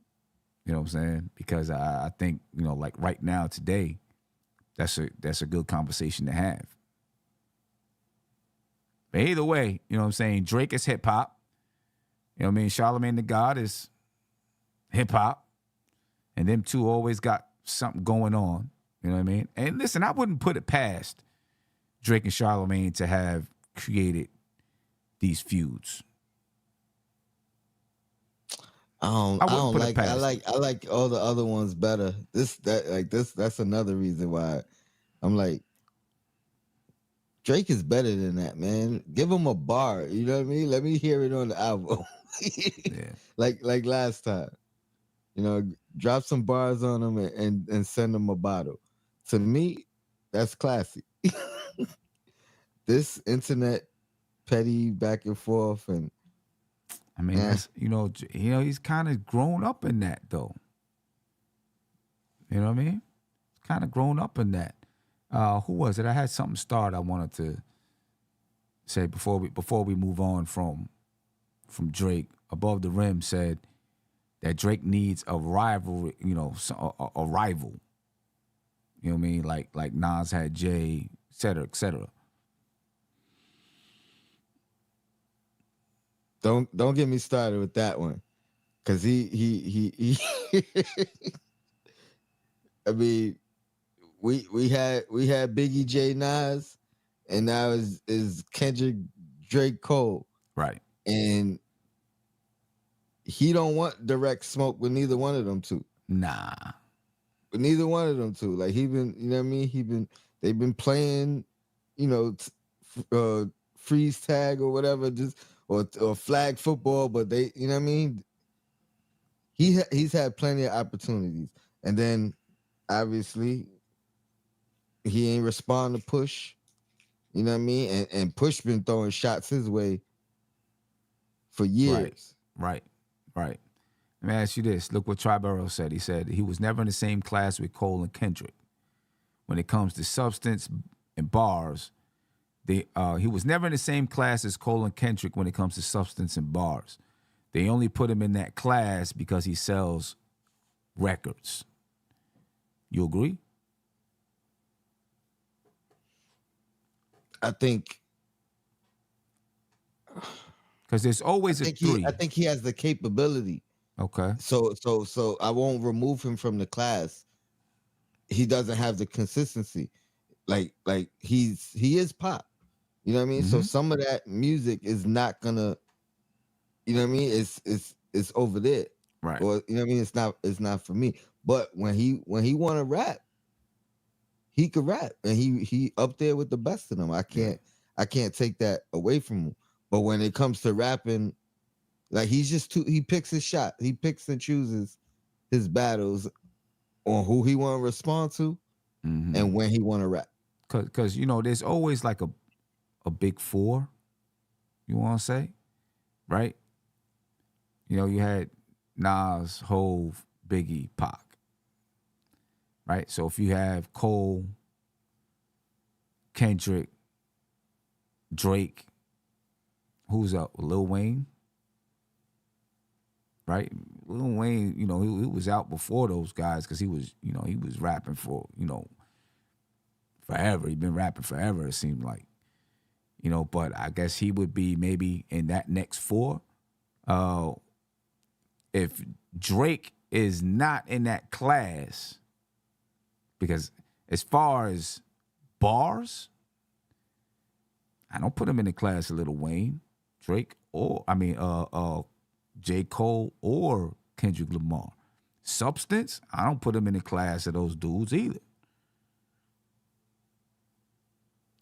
You know what I'm saying? Because I think, like right now, today, that's a good conversation to have. But either way, you know what I'm saying? Drake is hip hop. You know what I mean? Charlamagne the God is hip hop. And them two always got something going on. You know what I mean? And listen, I wouldn't put it past Drake and Charlamagne to have created these feuds. I wouldn't don't put it like past them. I like all the other ones better. That's another reason why I'm like, Drake is better than that, man. Give him a bar. You know what I mean? Let me hear it on the album. Yeah. like last time. Drop some bars on him and send him a bottle. To me, that's classy. This internet petty back and forth, and I mean, that's he's kind of grown up in that though. You know what I mean? Kind of grown up in that. Who was it? I had something start I wanted to say before we move on from Drake. Above the Rim said that Drake needs a rival, a rival. You know what I mean? Like Nas had Jay, et cetera, et cetera. don't get me started with that one, because he I mean, we had Biggie J Nas, and now is Kendrick Drake Cole, Right. and he don't want direct smoke with neither one of them two. Nah. With neither one of them two. Like, he been, you know what I mean? They've been playing, you know, freeze tag or whatever, just or flag football. But they, you know what I mean. He's had plenty of opportunities, and then obviously he ain't respond to Push. You know what I mean? And Push been throwing shots his way for Right, years. right, right. Let me ask you this. Look what Tribero said. He said he was never in the same class with Cole and Kendrick. When it comes to substance and bars, he was never in the same class as Cole and Kendrick when it comes to substance and bars. They only put him in that class because he sells records. You agree? I think Because there's always a three. I think he has the capability. Okay. So I won't remove him from the class. He doesn't have the consistency. Like he is pop. You know what I mean? So some of that music is not gonna, you know what I mean? It's over there. Right. Or you know what I mean? It's not for me. But when he wanna rap, he could rap. And he up there with the best of them. I can't take that away from him. But when it comes to rapping, like he's just he picks his shot. He picks and chooses his battles on who he want to respond to and when he want to rap. Because, there's always like a big four, you want to say, right? You had Nas, Hove, Biggie, Pac, right? So if you have Cole, Kendrick, Drake, who's up? Lil Wayne, right? Lil Wayne, he was out before those guys because he was rapping for, forever. He'd been rapping forever, it seemed like. But I guess he would be maybe in that next four. If Drake is not in that class, because as far as bars, I don't put him in the class of Lil Wayne, Drake, J. Cole or Kendrick Lamar. Substance, I don't put him in the class of those dudes either.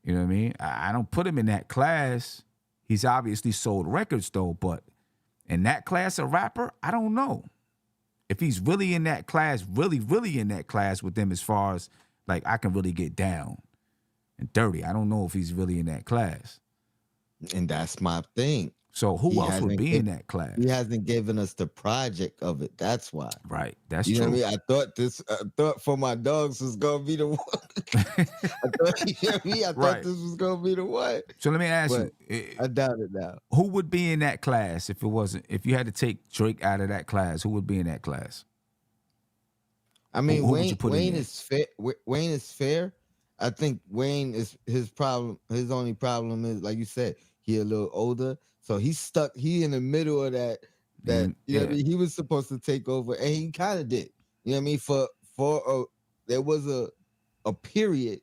You know what I mean? I don't put him in that class. He's obviously sold records though, but in that class of rapper, I don't know. If he's really in that class, really, really in that class with them as far as like I can really get down and dirty. I don't know if he's really in that class. And that's my thing. So who else would be in that class? He hasn't given us the project of it. That's why. Right. That's true. Know what I mean? I thought For My Dogs was gonna be the one. I thought this was gonna be the one. So let me ask you. I doubt it now. Who would be in that class if you had to take Drake out of that class? Who would be in that class? I mean, Wayne is fair. Wayne is fair. I think Wayne is his problem. His only problem is, like you said, he a little older. So he's stuck. He in the middle of that. Know what I mean? He was supposed to take over, and he kind of did. You know what I mean? There was a period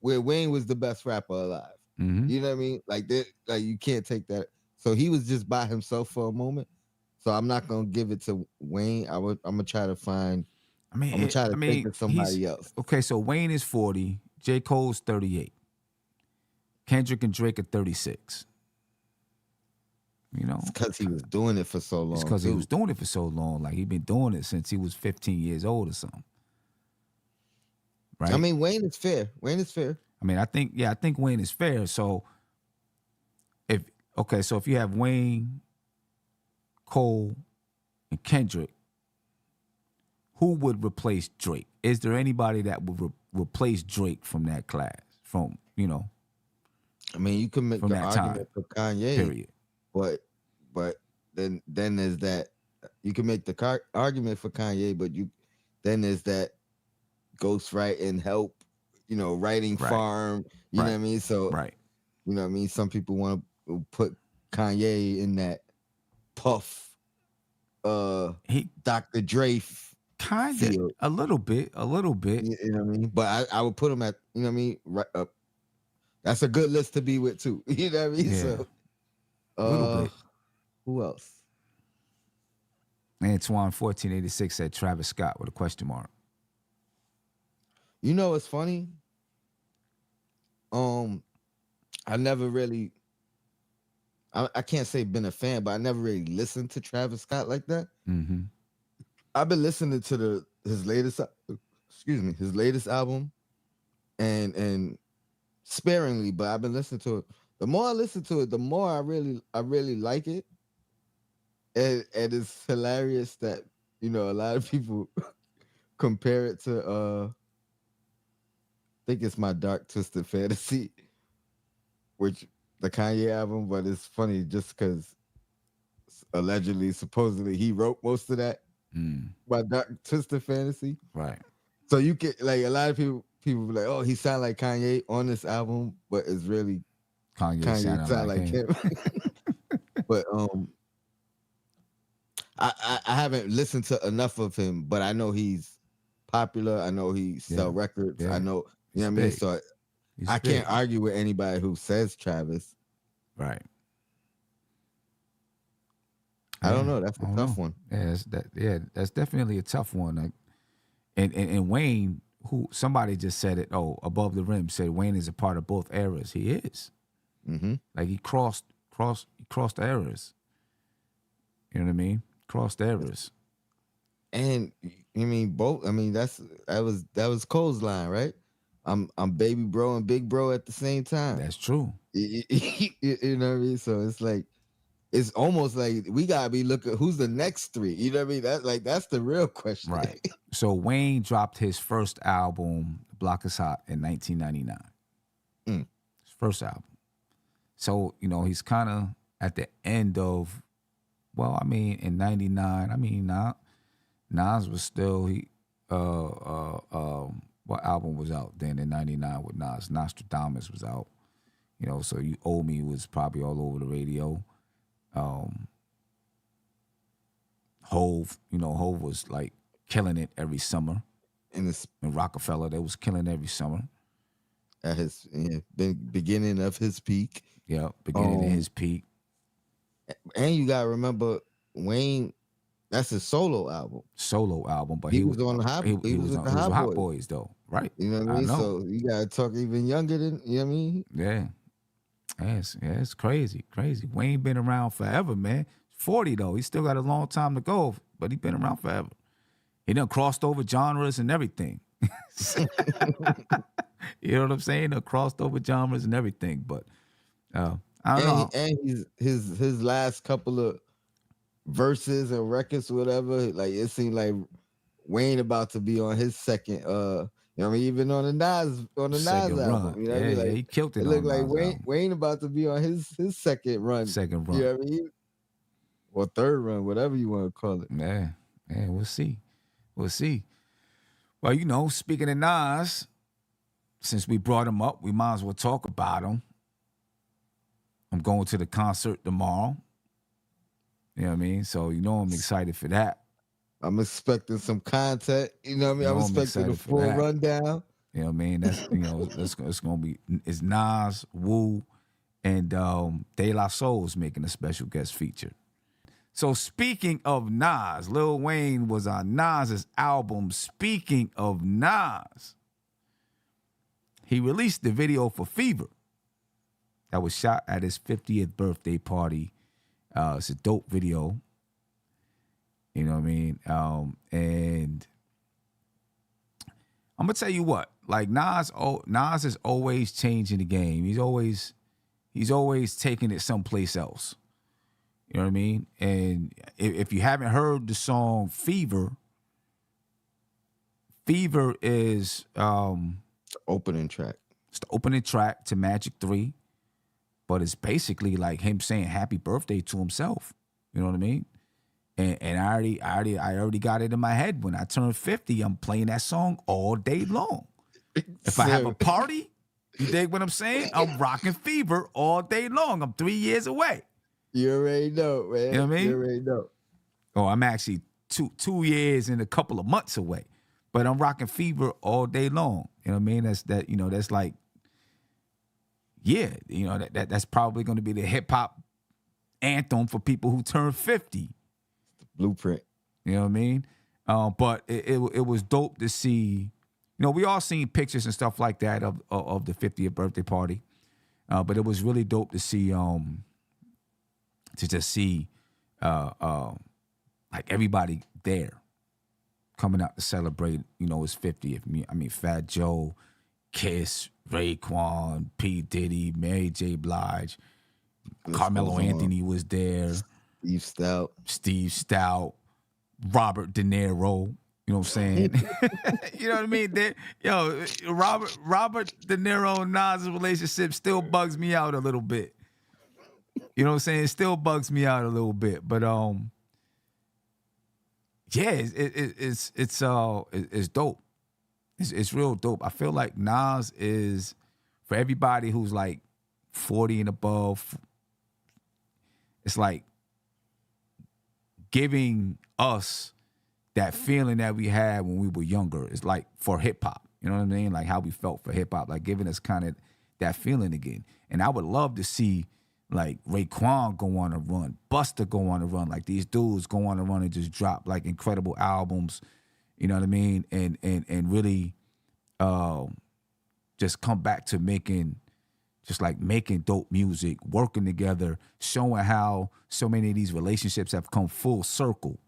where Wayne was the best rapper alive. You know what I mean? Like you can't take that. So he was just by himself for a moment. So I'm not gonna give it to Wayne. I'm gonna try to find. I'm gonna try to think of somebody else. Okay, so Wayne is 40. J. Cole's 38. Kendrick and Drake are 36. It's because he was doing it for so long. It's because he was doing it for so long. Like he'd been doing it since he was 15 years old or something. Right? I mean, Wayne is fair. I mean, I think Wayne is fair. So if you have Wayne, Cole, and Kendrick, who would replace Drake? Is there anybody that would replace Drake from that class? I mean, you can make the argument for Kanye. Period. But then there's that. You can make the argument for Kanye, but then there's that ghostwriting help, writing farm. You know what I mean? So you know what I mean? Some people want to put Kanye in that Puff, Dr. Dre. Kind of, a little bit. You know what I mean? But I would put him at, you know what I mean? Right up. That's a good list to be with too. You know what I mean? Yeah. So, a little bit. Who else? Antoine 1486 said Travis Scott with a question mark. You know what's funny? I never really I can't say been a fan, but I never really listened to Travis Scott like that. Mm-hmm. I've been listening to his latest, his latest album, and sparingly, but I've been listening to it. The more I listen to it, the more I really like it, and it's hilarious that a lot of people compare it to I think it's My Dark Twisted Fantasy, which the Kanye album, but it's funny just because allegedly, supposedly, he wrote most of that. My Dark Twisted Fantasy. Right. So you can like a lot of people be like, oh, he sound like Kanye on this album, but it's really Kanye Kanye sounded sound like like him. him. But I haven't listened to enough of him, but I know he's popular. I know he sell records. Yeah. I know, you know what I mean? big. So He's I big. can't argue with anybody who says Travis. Right. I don't know. That's a tough one. Yeah, that's definitely a tough one. Like, and Wayne, who somebody just said it. Oh, Above the Rim said Wayne is a part of both eras. He is. Mm-hmm. Like he crossed eras. You know what I mean? Crossed eras. And I mean both. I mean that was Cole's line, right? I'm baby bro and big bro at the same time. That's true. You know what I mean? So it's like it's almost like we gotta be looking who's the next three. You know what I mean? That's the real question. Right. So Wayne dropped his first album, The Block Is Hot, in 1999. His first album. So, he's kind of at the end of, well, I mean, in 99, I mean, Nas was still, what album was out then in 99 with Nas? Nostradamus was out. So You Owe Me was probably all over the radio. Hove was like killing it every summer. In Rockefeller, they was killing every summer. At his beginning of his peak. Yeah, beginning of his peak. And you gotta remember Wayne. That's his solo album. But he was on the Hot. He was with the Hot Boys though, right? You know what I mean? So you gotta talk even younger than you know what I mean? Yeah. It's crazy. Wayne been around forever, man. 40 though. He still got a long time to go, but he been around forever. He done crossed over genres and everything. You know what I'm saying? He crossed over genres and everything, but I don't know. And his last couple of verses and records, whatever, like it seemed like Wayne about to be on his second you know what I mean, even on the Nas album. Run. You know what I mean? Like, he killed it. It looked like Wayne about to be on his second run. You know what I mean? Or third run, whatever you want to call it. Yeah, we'll see. Well, speaking of Nas, since we brought him up, we might as well talk about him. I'm going to the concert tomorrow. You know what I mean? So, I'm excited for that. I'm expecting some content. You know what I mean? I'm expecting a full rundown. You know what I mean? That's it's gonna be Nas, Wu, and De La Soul's making a special guest feature. So speaking of Nas, Lil Wayne was on Nas's album. Speaking of Nas, he released the video for Fever that was shot at his 50th birthday party. It's a dope video. You know what I mean? And I'm gonna tell you what, like Nas is always changing the game. He's always taking it someplace else. You know what I mean? And if you haven't heard the song Fever is opening track. It's the opening track to Magic 3, but it's basically like him saying happy birthday to himself. You know what I mean? And I already got it in my head. When I turn 50, I'm playing that song all day long. If I have a party, you dig what I'm saying? I'm rocking Fever all day long. I'm 3 years away. You already know, man. You know what I mean? You already know. Oh, I'm actually two years and a couple of months away. But I'm rocking Fever all day long. You know what I mean? That's like, yeah, that's probably going to be the hip hop anthem for people who turn 50. Blueprint. You know what I mean? But it was dope to see. We all seen pictures and stuff like that of the 50th birthday party. But it was really dope to see to just see like everybody there coming out to celebrate, his 50th. I mean, Fat Joe, Kiss, Raekwon, P. Diddy, Mary J. Blige, Carmelo Anthony was there. Steve Stout, Robert De Niro. You know what I'm saying? You know what I mean? Robert De Niro and Nas' relationship still bugs me out a little bit. You know what I'm saying? It still bugs me out a little bit. But yeah, it's dope. It's real dope. I feel like Nas is, for everybody who's like 40 and above, it's like giving us that feeling that we had when we were younger. It's like for hip hop, you know what I mean? Like how we felt for hip hop, like giving us kind of that feeling again. And I would love to see like Raekwon go on a run, Busta go on a run, like these dudes go on a run and just drop like incredible albums, you know what I mean? And really just come back to making dope music, working together, showing how so many of these relationships have come full circle.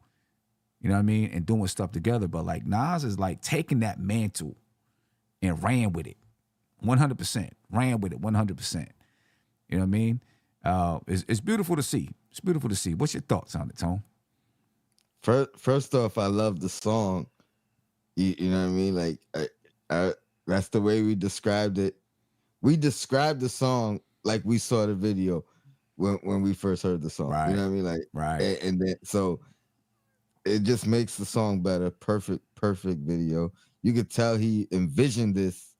You know what I mean? And doing stuff together. But like Nas is like taking that mantle and ran with it 100%. Ran with it 100%. You know what I mean? It's beautiful to see. It's beautiful to see. What's your thoughts on it, Tone? First off, I love the song. You know what I mean? Like, I that's the way we described it. We described the song like we saw the video when we first heard the song. Right. You know what I mean? Like, right. And then so it just makes the song better. Perfect video. You could tell he envisioned this.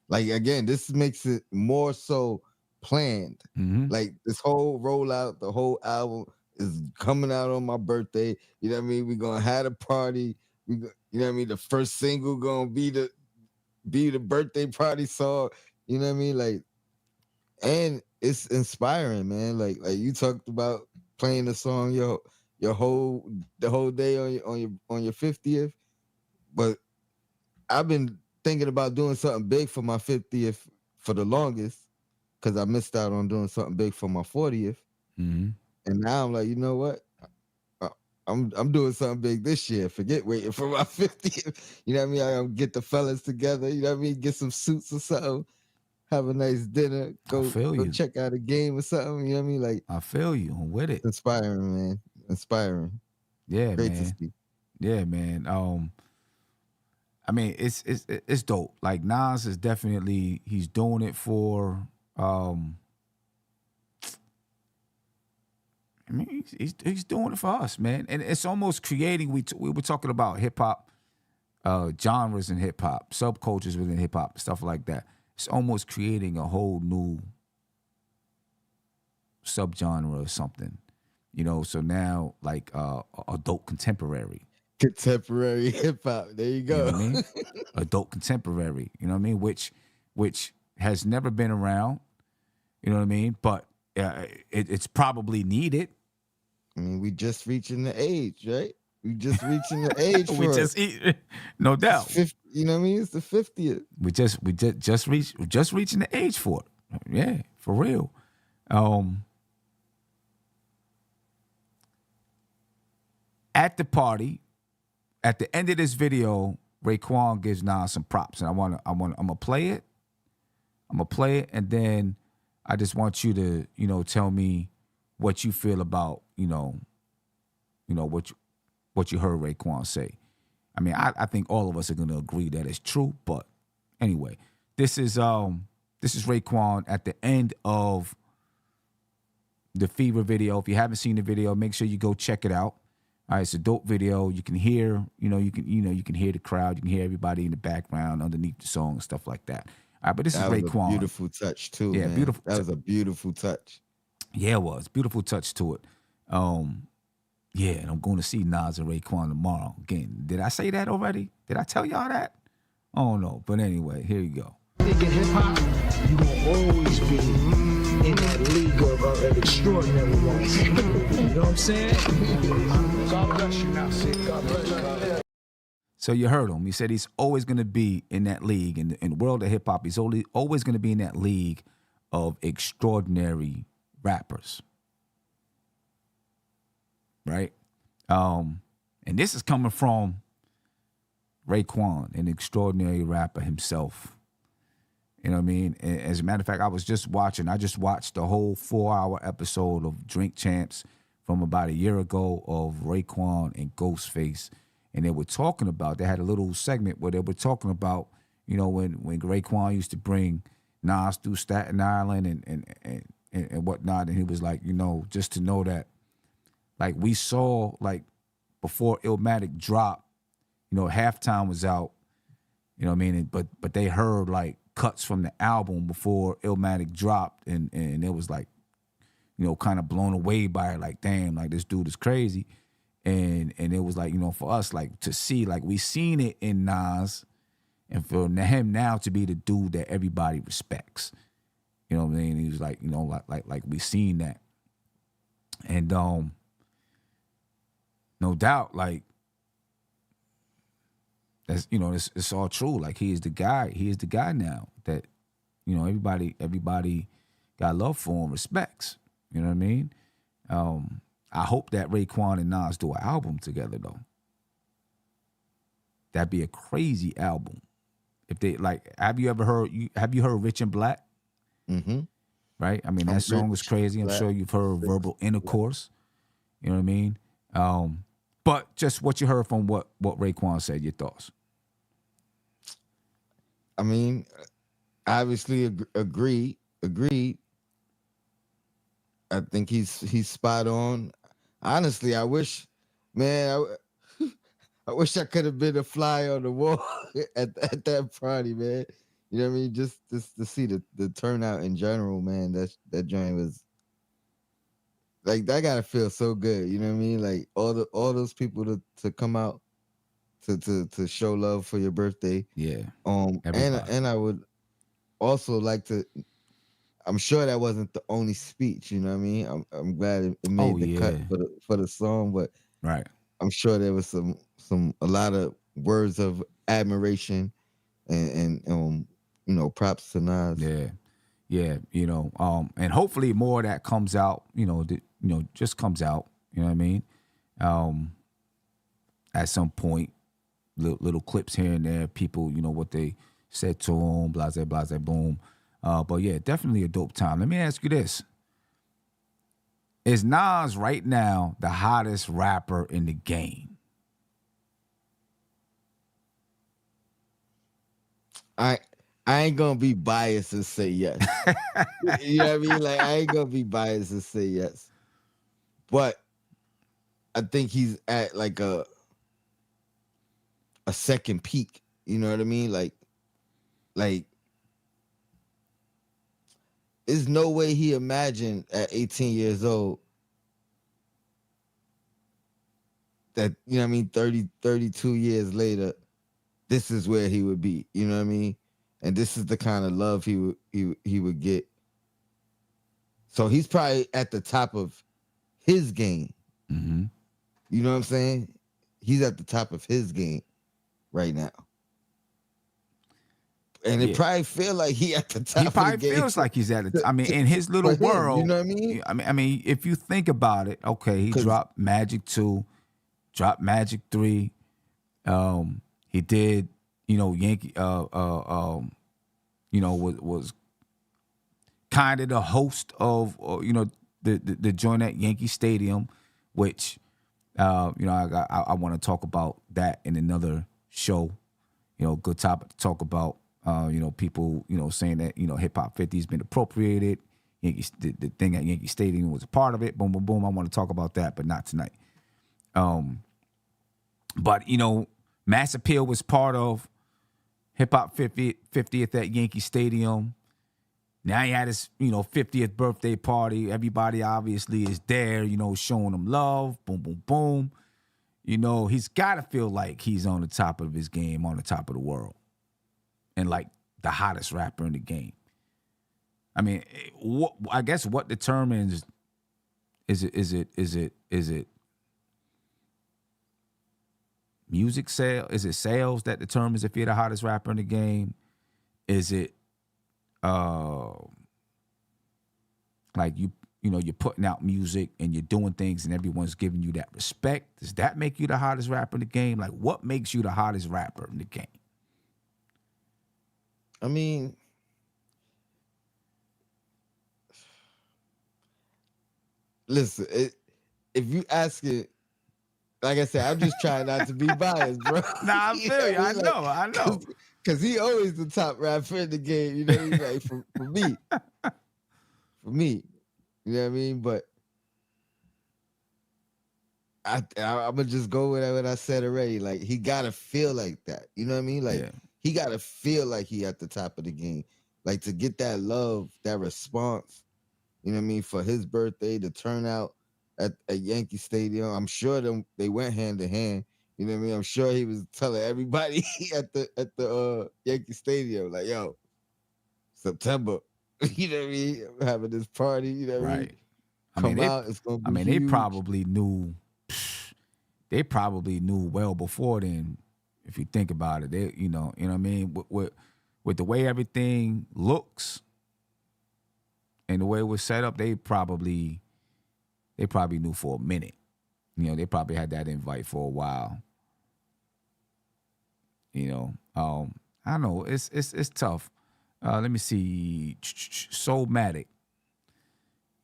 Like, again, this makes it more so planned. Mm-hmm. Like, this whole rollout, the whole album is coming out on my birthday. You know what I mean? We're gonna have a party. You know what I mean? The first single gonna be the birthday party song. You know what I mean? Like, and it's inspiring, man. Like you talked about playing the song the whole day on your 50th. But I've been thinking about doing something big for my 50th for the longest, because I missed out on doing something big for my 40th. Mm-hmm. And now I'm like, you know what? I'm doing something big this year. Forget waiting for my 50th. You know what I mean? I'll get the fellas together. You know what I mean? Get some suits or something. Have a nice dinner. Go check out a game or something. You know what I mean? Like, I feel you. I'm with it. Inspiring, man. Inspiring. Yeah, Great man. to see. Yeah, man. I mean, it's dope. Like Nas is definitely, he's doing it for. I mean, he's doing it for us, man. And it's almost creating. We were talking about hip hop, genres in hip hop, subcultures within hip hop, stuff like that. It's almost creating a whole new subgenre or something, So now, like adult contemporary hip hop. There you go. You know what I mean? Adult contemporary. You know what I mean? Which has never been around. You know what I mean? But it's probably needed. I mean, we just reaching the age, right? We just reaching the age for no doubt. 50, you know what I mean? It's the 50th. We just reaching the age for it. Yeah, for real. At the party, at the end of this video, Raekwon gives Nas some props, and I'm gonna play it. I'm gonna play it, and then I just want you to, tell me what you feel about, what you heard Raekwon say. I mean, I think all of us are gonna agree that it's true, but anyway, this is Raekwon at the end of the Fever video. If you haven't seen the video, make sure you go check it out. All right, it's a dope video. You can hear, you can hear the crowd, you can hear everybody in the background underneath the song and stuff like that. All right, but this is Raekwon. Beautiful touch too. Yeah, man. beautiful. That was a beautiful touch. Yeah, it was beautiful touch to it. Yeah, and I'm going to see Nas and Raekwon tomorrow. Again, did I say that already? Did I tell y'all that? I don't know, but anyway, here you go. Thinking hip hop, you gonna always be in that league of extraordinary ones. You know what I'm saying? God bless you now, Sid. God bless you. So you heard him. He said he's always going to be in that league. In the world of hip hop, he's always going to be in that league of extraordinary rappers. right? And this is coming from Raekwon, an extraordinary rapper himself. You know what I mean? As a matter of fact, I just watched the whole 4-hour episode of Drink Champs from about a year ago of Raekwon and Ghostface. And they were talking about, they had a little segment where they were talking about, you know, when Raekwon used to bring Nas through Staten Island and whatnot. And he was like, you know, just to know that, like, we saw, like, before Illmatic dropped, you know, halftime was out, you know what I mean? But they heard, like, cuts from the album before Illmatic dropped, and it was like, you know, kind of blown away by it, like, damn, like, this dude is crazy. And it was like, you know, for us, like, to see, like, we seen it in Nas, and for him now to be the dude that everybody respects. You know what I mean? He was like, you know, like we seen that. And no doubt, like, that's, you know, it's all true. Like, he is the guy. He is the guy now that, you know, everybody got love for him, respects. You know what I mean? I hope that Raekwon and Nas do an album together, though. That'd be a crazy album. If they, like, have you heard Rich and Black? Mm-hmm. Right? I mean, that song was crazy. I'm sure you've heard Verbal Intercourse. You know what I mean? But just what you heard from what Raekwon said, your thoughts. I mean, obviously agreed. I think he's spot on. Honestly, I wish, man, I wish I could have been a fly on the wall at that party, man. You know what I mean? Just to see the turnout in general, man. That joint was like, that gotta feel so good. You know what I mean? Like, all those people to come out to show love for your birthday. Yeah. And I would also like to. I'm sure that wasn't the only speech. You know what I mean? I'm glad it made the cut for the song, but right. I'm sure there was a lot of words of admiration and you know, props to Nas. Yeah, you know, and hopefully more of that comes out, you know, just comes out, you know what I mean? At some point, little clips here and there, people, you know, what they said to him, blase, boom. But yeah, definitely a dope time. Let me ask you this. Is Nas right now the hottest rapper in the game? I ain't gonna be biased and say yes. You know what I mean? Like, I ain't gonna be biased and say yes. But I think he's at like a second peak. You know what I mean? Like there's no way he imagined at 18 years old that, you know what I mean, 32 years later, this is where he would be. You know what I mean? And this is the kind of love he would get. So he's probably at the top of his game. Mm-hmm. You know what I'm saying? He's at the top of his game right now. And it probably feel like he at the top. He probably feels like he's at it. I mean, in his little world, you know what I mean? I mean, if you think about it, okay, he dropped Magic 2, dropped Magic 3. He did, you know, Yankee. You know, was kind of the host of, you know, the joint at Yankee Stadium, which, you know, I want to talk about that in another show. You know, good topic to talk about. You know, people, you know, saying that, you know, Hip Hop 50 has been appropriated. Yankees, the thing at Yankee Stadium was a part of it. Boom, boom, boom. I want to talk about that, but not tonight. But, you know, Mass Appeal was part of Hip Hop 50th at Yankee Stadium. Now he had his, you know, 50th birthday party. Everybody obviously is there, you know, showing him love. Boom, boom, boom. You know, he's got to feel like he's on the top of his game, on the top of the world. And like the hottest rapper in the game. I mean, I guess what determines is it music sale? Is it sales that determines if you're the hottest rapper in the game? Is it like you you're putting out music and you're doing things and everyone's giving you that respect, does that make you the hottest rapper in the game? Like, what makes you the hottest rapper in the game? I mean, listen, if you ask it, like I said, I'm just trying not to be biased, bro. Nah, I feel you. I know. Because he always the top rapper in the game. You know what I mean? Like, for me, you know what I mean? But I'm gonna just go with what I said already. Like, he gotta feel like that. You know what I mean? Like, he gotta feel like he at the top of the game. Like, to get that love, that response, you know what I mean, for his birthday, to turn out at Yankee Stadium. I'm sure they went hand in hand. You know what I mean? I'm sure he was telling everybody at the Yankee Stadium, like, yo, September, you know what I mean? I'm having this party, you know what I mean? Come out, it's gonna be huge. They probably knew. They probably knew well before then. If you think about it, they, you know what I mean. With the way everything looks and the way it was set up, they probably knew for a minute. They probably had that invite for a while. I don't know. It's tough. Let me see. Soulmatic.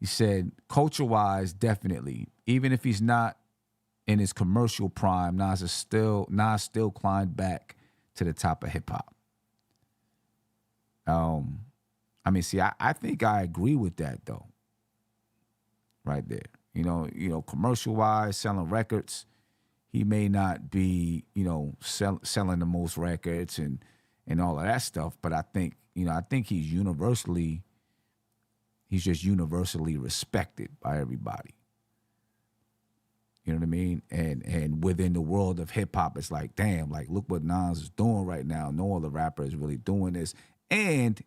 He said, culture-wise, definitely. Even if he's not in his commercial prime, Nas still climbed back to the top of hip hop. I think I agree with that though. Right there. Commercial-wise, selling records, he may not be, selling the most records and all of that stuff, but I think he's just universally respected by everybody. You know what I mean? And within the world of hip hop, it's like, damn, like, look what Nas is doing right now. No other rapper is really doing this. And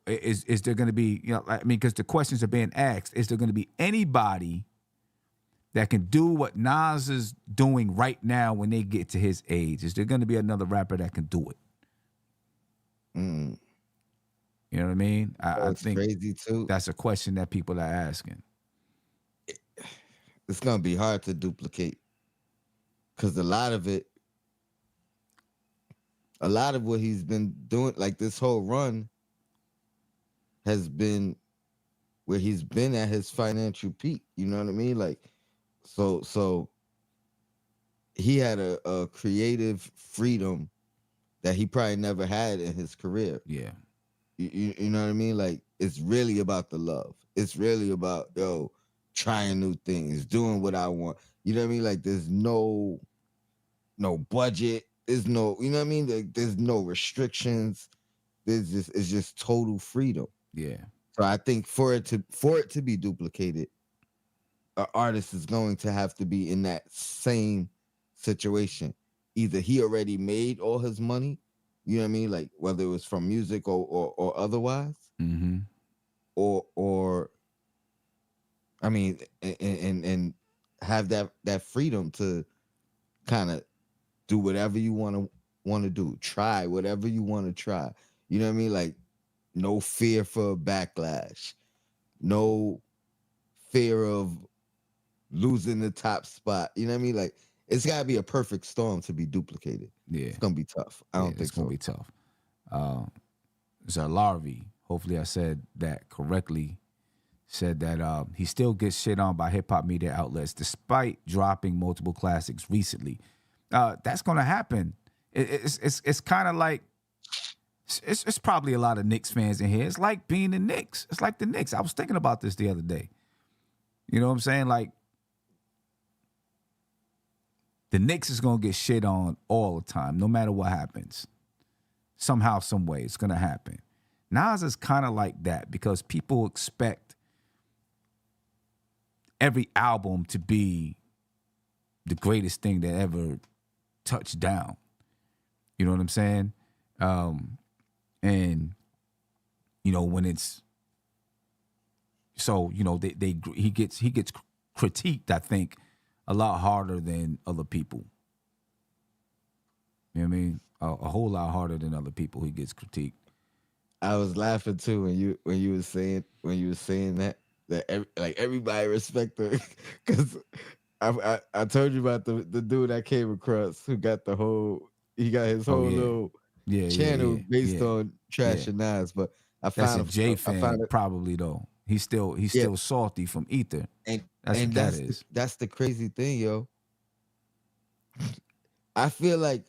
is there going to be, because the questions are being asked, is there going to be anybody that can do what Nas is doing right now when they get to his age? Is there going to be another rapper that can do it? Mm. You know what I mean? I think crazy too. That's a question that people are asking. It's going to be hard to duplicate because a lot of what he's been doing, like this whole run, has been where he's been at his financial peak. You know what I mean? Like, so he had a creative freedom that he probably never had in his career. Yeah. You know what I mean? Like, it's really about the love. It's really about, trying new things, doing what I want. You know what I mean? Like, there's no budget. There's no, you know what I mean? Like, there's no restrictions. It's just total freedom. Yeah. So I think for it to be duplicated, an artist is going to have to be in that same situation. Either he already made all his money, you know what I mean? Like, whether it was from music or otherwise, mm-hmm. or I mean, and have that freedom to kind of do whatever you want to do, try whatever you want to try. You know what I mean? Like, no fear for backlash, no fear of losing the top spot. You know what I mean? Like, it's got to be a perfect storm to be duplicated. Yeah, it's gonna be tough. I don't think it's gonna so. be tough. Zarlarvi, hopefully I said that correctly, said that he still gets shit on by hip hop media outlets despite dropping multiple classics recently. That's gonna happen. It's kind of like it's probably a lot of Knicks fans in here. It's like being the Knicks. It's like the Knicks. I was thinking about this the other day. You know what I'm saying? Like, the Knicks is going to get shit on all the time, no matter what happens. Somehow, some way, it's going to happen. Nas is kind of like that because people expect every album to be the greatest thing that ever touched down. You know what I'm saying? And, when it's... So, he gets critiqued, I think, a lot harder than other people. You know what I mean? A whole lot harder than other people. He gets critiqued. I was laughing too when you was saying that like everybody respect her because I told you about the dude I came across who got he got his Oh whole yeah, little yeah, yeah, channel yeah, based yeah, on yeah. Trash and Nas, but That's a J I fan found it. probably though. He's Yeah, still salty from Ether. and That's what that is. that's the crazy thing, yo. I feel like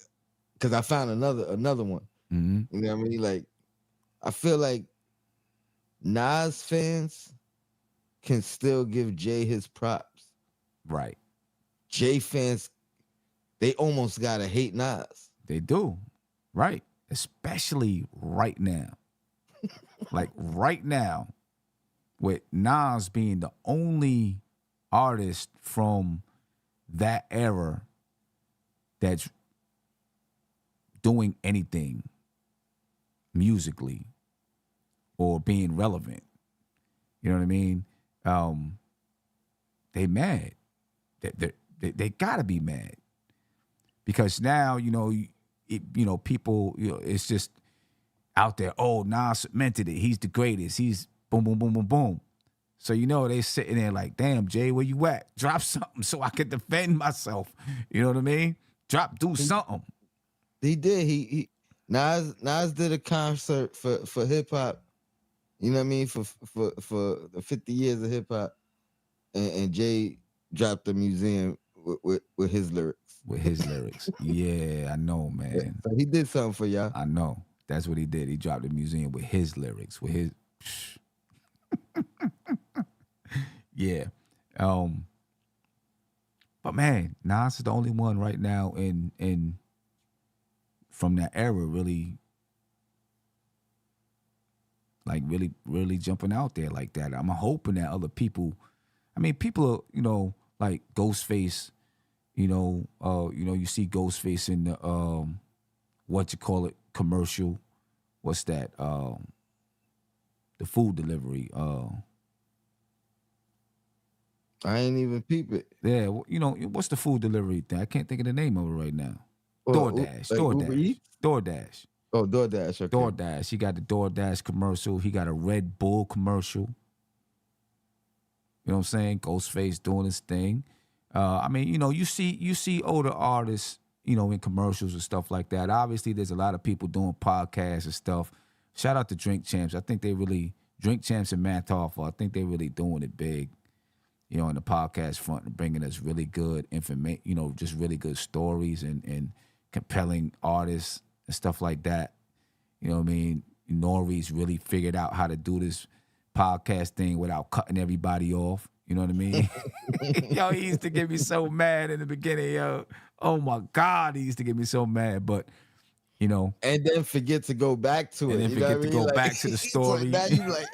because I found another one. Hmm. You know what I mean? Like I feel like Nas fans can still give Jay his props. Right. Jay fans, they almost gotta hate Nas. They do. Right. Especially right now. Like right now, with Nas being the only artist from that era that's doing anything musically or being relevant. You know what I mean? They mad. They gotta be mad because now people it's just out there. Oh, Nas cemented it. He's the greatest. He's boom, boom, boom, boom, boom. So they sitting there like, damn, Jay, where you at? Drop something so I can defend myself. You know what I mean? Do something. He did. Nas did a concert for hip hop. You know what I mean? For the 50 years of hip hop, and Jay dropped a museum with his lyrics. With his lyrics. Yeah, I know, man. So he did something for y'all. I know. That's what he did. He dropped a museum with his lyrics, with his yeah. But man, Nas is the only one right now in from that era really really jumping out there like that. I'm hoping that other people, people are, like Ghostface, you see Ghostface in the commercial. What's that? The food delivery. I ain't even peep it. Yeah, what's the food delivery thing? I can't think of the name of it right now. Well, DoorDash. like Uber DoorDash. Eats? DoorDash. Oh, DoorDash. Okay. DoorDash. He got the DoorDash commercial. He got a Red Bull commercial. You know what I'm saying? Ghostface doing his thing. You see older artists, in commercials and stuff like that. Obviously, there's a lot of people doing podcasts and stuff. Shout out to Drink Champs. I think Drink Champs and Matt Hoffa, I think they really doing it big, in the podcast front and bringing us really good information, just really good stories and compelling artists and stuff like that. You know what I mean? Nori's really figured out how to do this podcast thing without cutting everybody off. You know what I mean? Yo, he used to get me so mad in the beginning, yo. Oh my God, he used to get me so mad. But, and then forget to go back to it. And then forget to go back to the story. Now you like,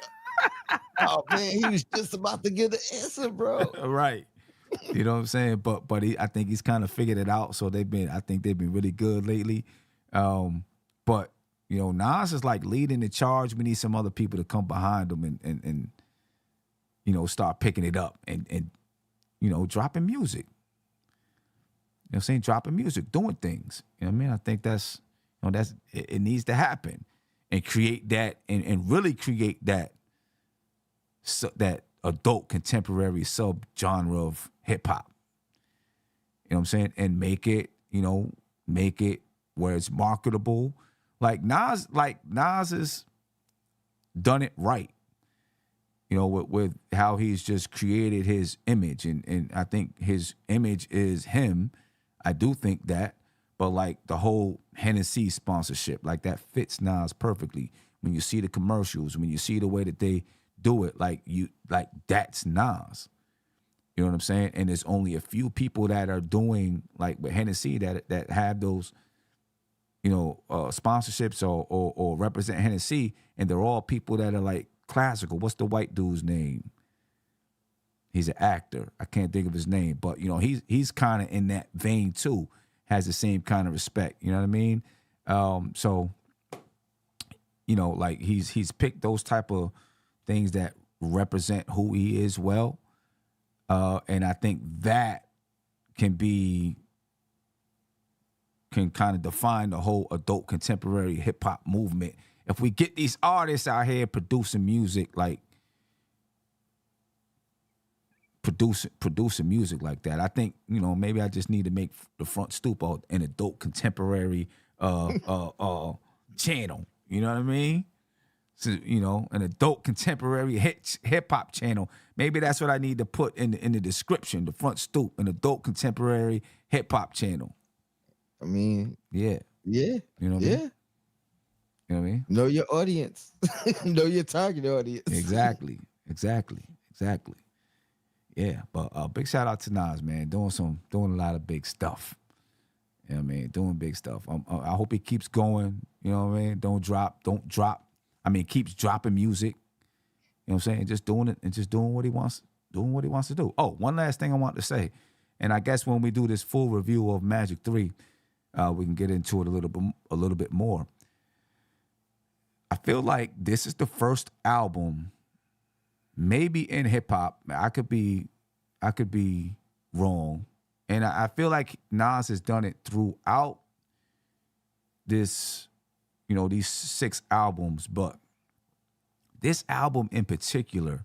oh man, he was just about to get the answer, bro. Right. You know what I'm saying? But I think he's kind of figured it out. So I think they've been really good lately. But Nas is like leading the charge. We need some other people to come behind him and start picking it up and dropping music. You know what I'm saying? Dropping music, doing things. You know what I mean? I think that's it needs to happen and create that and really create that that adult contemporary subgenre of hip hop. You know what I'm saying? And make it where it's marketable. Like Nas has done it right. With how he's just created his image. And I think his image is him. I do think that. But like the whole Hennessy sponsorship, like that fits Nas perfectly. When you see the commercials, when you see the way that they do it, like that's Nas. You know what I'm saying? And there's only a few people that are doing like with Hennessy that have those sponsorships or represent Hennessy, and they're all people that are like classical. What's the white dude's name? He's an actor. I can't think of his name, but he's kind of in that vein too. Has the same kind of respect. You know what I mean? So like he's picked those type of things that represent who he is well, and I think that can kind of define the whole adult contemporary hip hop movement if we get these artists out here producing music like producing music like that, I think, you know, maybe I just need to make the Front Stoop an adult contemporary channel. You know what I mean? So, you know, an adult contemporary hip hop channel. Maybe that's what I need to put in the description. The Front Stoop, an adult contemporary hip hop channel. I mean, yeah. You know what I mean? You know what I mean? Know your audience. Know your target audience. Exactly. Yeah, but big shout out to Nas, man, doing a lot of big stuff. You know what I mean? Doing big stuff. I hope he keeps going. You know what I mean? Don't drop. I mean, keeps dropping music. You know what I'm saying? Just doing it and just doing what he wants to do. Oh, one last thing I want to say, and I guess when we do this full review of Magic 3, we can get into it a little bit more. I feel like this is the first album, maybe in hip hop. I could be wrong, and I feel like Nas has done it throughout this, you know, these 6 albums, but this album in particular,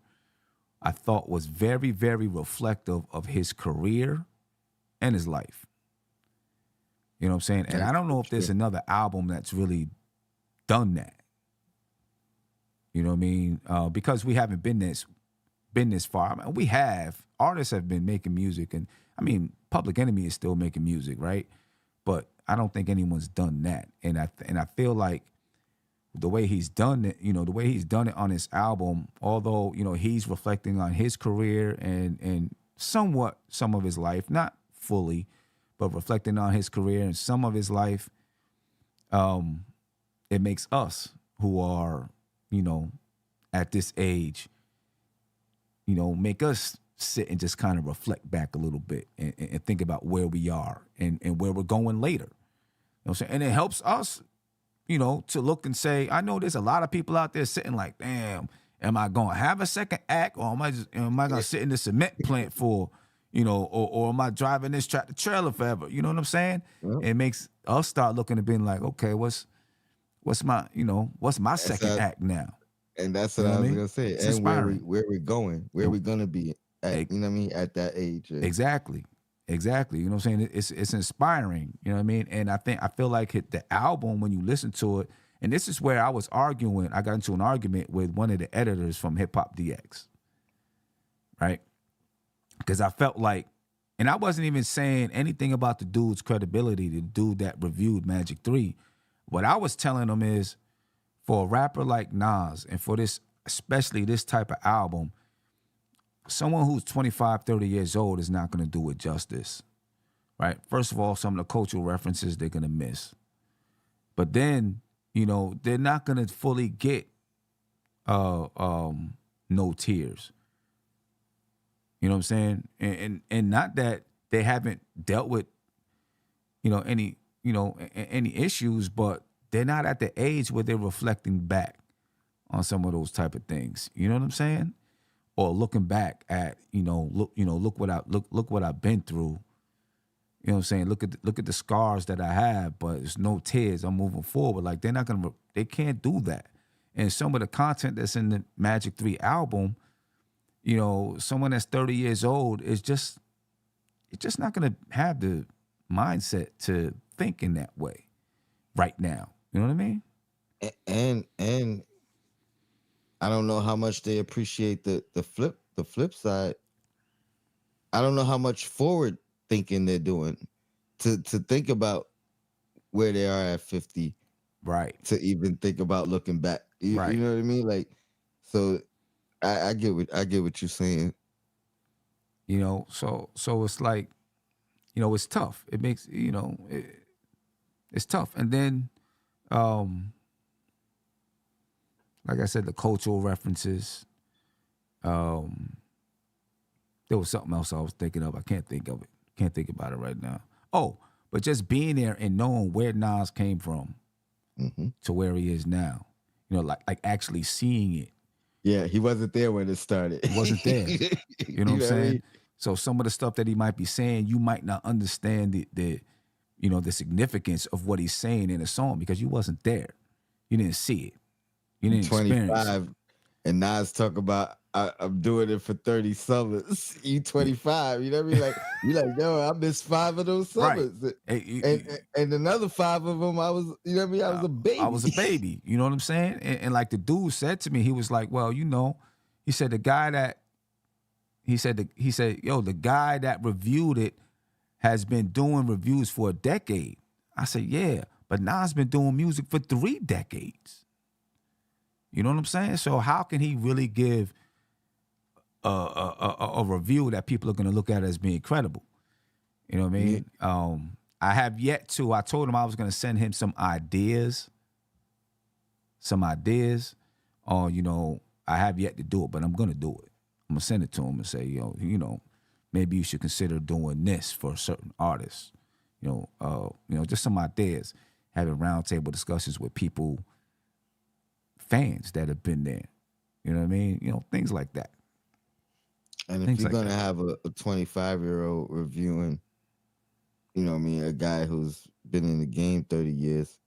I thought was very, very reflective of his career and his life. You know what I'm saying? And I don't know if there's another album that's really done that. You know what I mean? Because we haven't been this far. I mean, we have. Artists have been making music, and I mean, Public Enemy is still making music, right? But I don't think anyone's done that. And I feel like the way he's done it, you know, the way he's done it on his album, although, you know, he's reflecting on his career and somewhat some of his life, not fully, but reflecting on his career and some of his life, it makes us who are, you know, at this age, you know, make us sit and just kind of reflect back a little bit and think about where we are and where we're going later. You know what I'm saying? And it helps us, you know, to look and say, I know there's a lot of people out there sitting like, damn, am I going to have a second act, or am I going to sit in the cement plant for, you know, or am I driving this tractor trailer forever? You know what I'm saying? Yep. It makes us start looking and being like, okay, what's my second act now? And that's what I was gonna say. It's and inspiring. where we going, where we gonna be at, you know what I mean, at that age. Exactly. You know what I'm saying? It's inspiring. You know what I mean? And I feel like the album, when you listen to it, and this is where I got into an argument with one of the editors from Hip Hop DX. Right? Because I felt like, and I wasn't even saying anything about the dude's credibility, the dude that reviewed Magic 3. What I was telling him is, for a rapper like Nas, and for this, especially this type of album, someone who's 25, 30 years old is not going to do it justice, right? First of all, some of the cultural references they're going to miss. But then, you know, they're not going to fully get No Tears. You know what I'm saying? And not that they haven't dealt with, you know, any issues, but they're not at the age where they're reflecting back on some of those type of things. You know what I'm saying? Or looking back at, look what I've been through. You know what I'm saying? Look at the scars that I have, but it's no tears. I'm moving forward. Like, they can't do that. And some of the content that's in the Magic 3 album, you know, someone that's 30 years old it's just not gonna have the mindset to think in that way right now. You know what I mean? And I don't know how much they appreciate the flip side. I don't know how much forward thinking they're doing to think about where they are at 50. Right. To even think about looking back. You know what I mean? Like, so I get what you're saying. You know, so it's like, you know, it's tough. It makes, you know, it's tough. And then, like I said, the cultural references. There was something else I was thinking of. I can't think of it. Can't think about it right now. Oh, but just being there and knowing where Nas came from to where he is now. You know, like actually seeing it. Yeah, he wasn't there when it started. He wasn't there. You know what I'm saying? I mean? So some of the stuff that he might be saying, you might not understand the significance of what he's saying in a song because you wasn't there. You didn't see it. You didn't experience. 25, and Nas talk about I'm doing it for 30 summers. You 25, you know what I mean? Like you like, yo, I missed 5 of those Right. summers, Hey, and another 5 of them, I was, you know what I mean? I was a baby. I was a baby. You know what I'm saying? And like the dude said to me, he was like, well, you know, he said the guy that yo, the guy that reviewed it has been doing reviews for a decade. I said, yeah, but Nas been doing music for 3 decades. You know what I'm saying? So how can he really give a review that people are going to look at as being credible? You know what I mean? Yeah. I have yet to. I told him I was going to send him some ideas. Or, you know, I have yet to do it, but I'm going to do it. I'm going to send it to him and say, yo, you know, maybe you should consider doing this for a certain artist. You know, just some ideas. Having roundtable discussions with people, fans that have been there. You know what I mean? You know, things like that. And if Things you're like gonna that. have a 25-year-old reviewing, you know what I mean, a guy who's been in the game 30 years,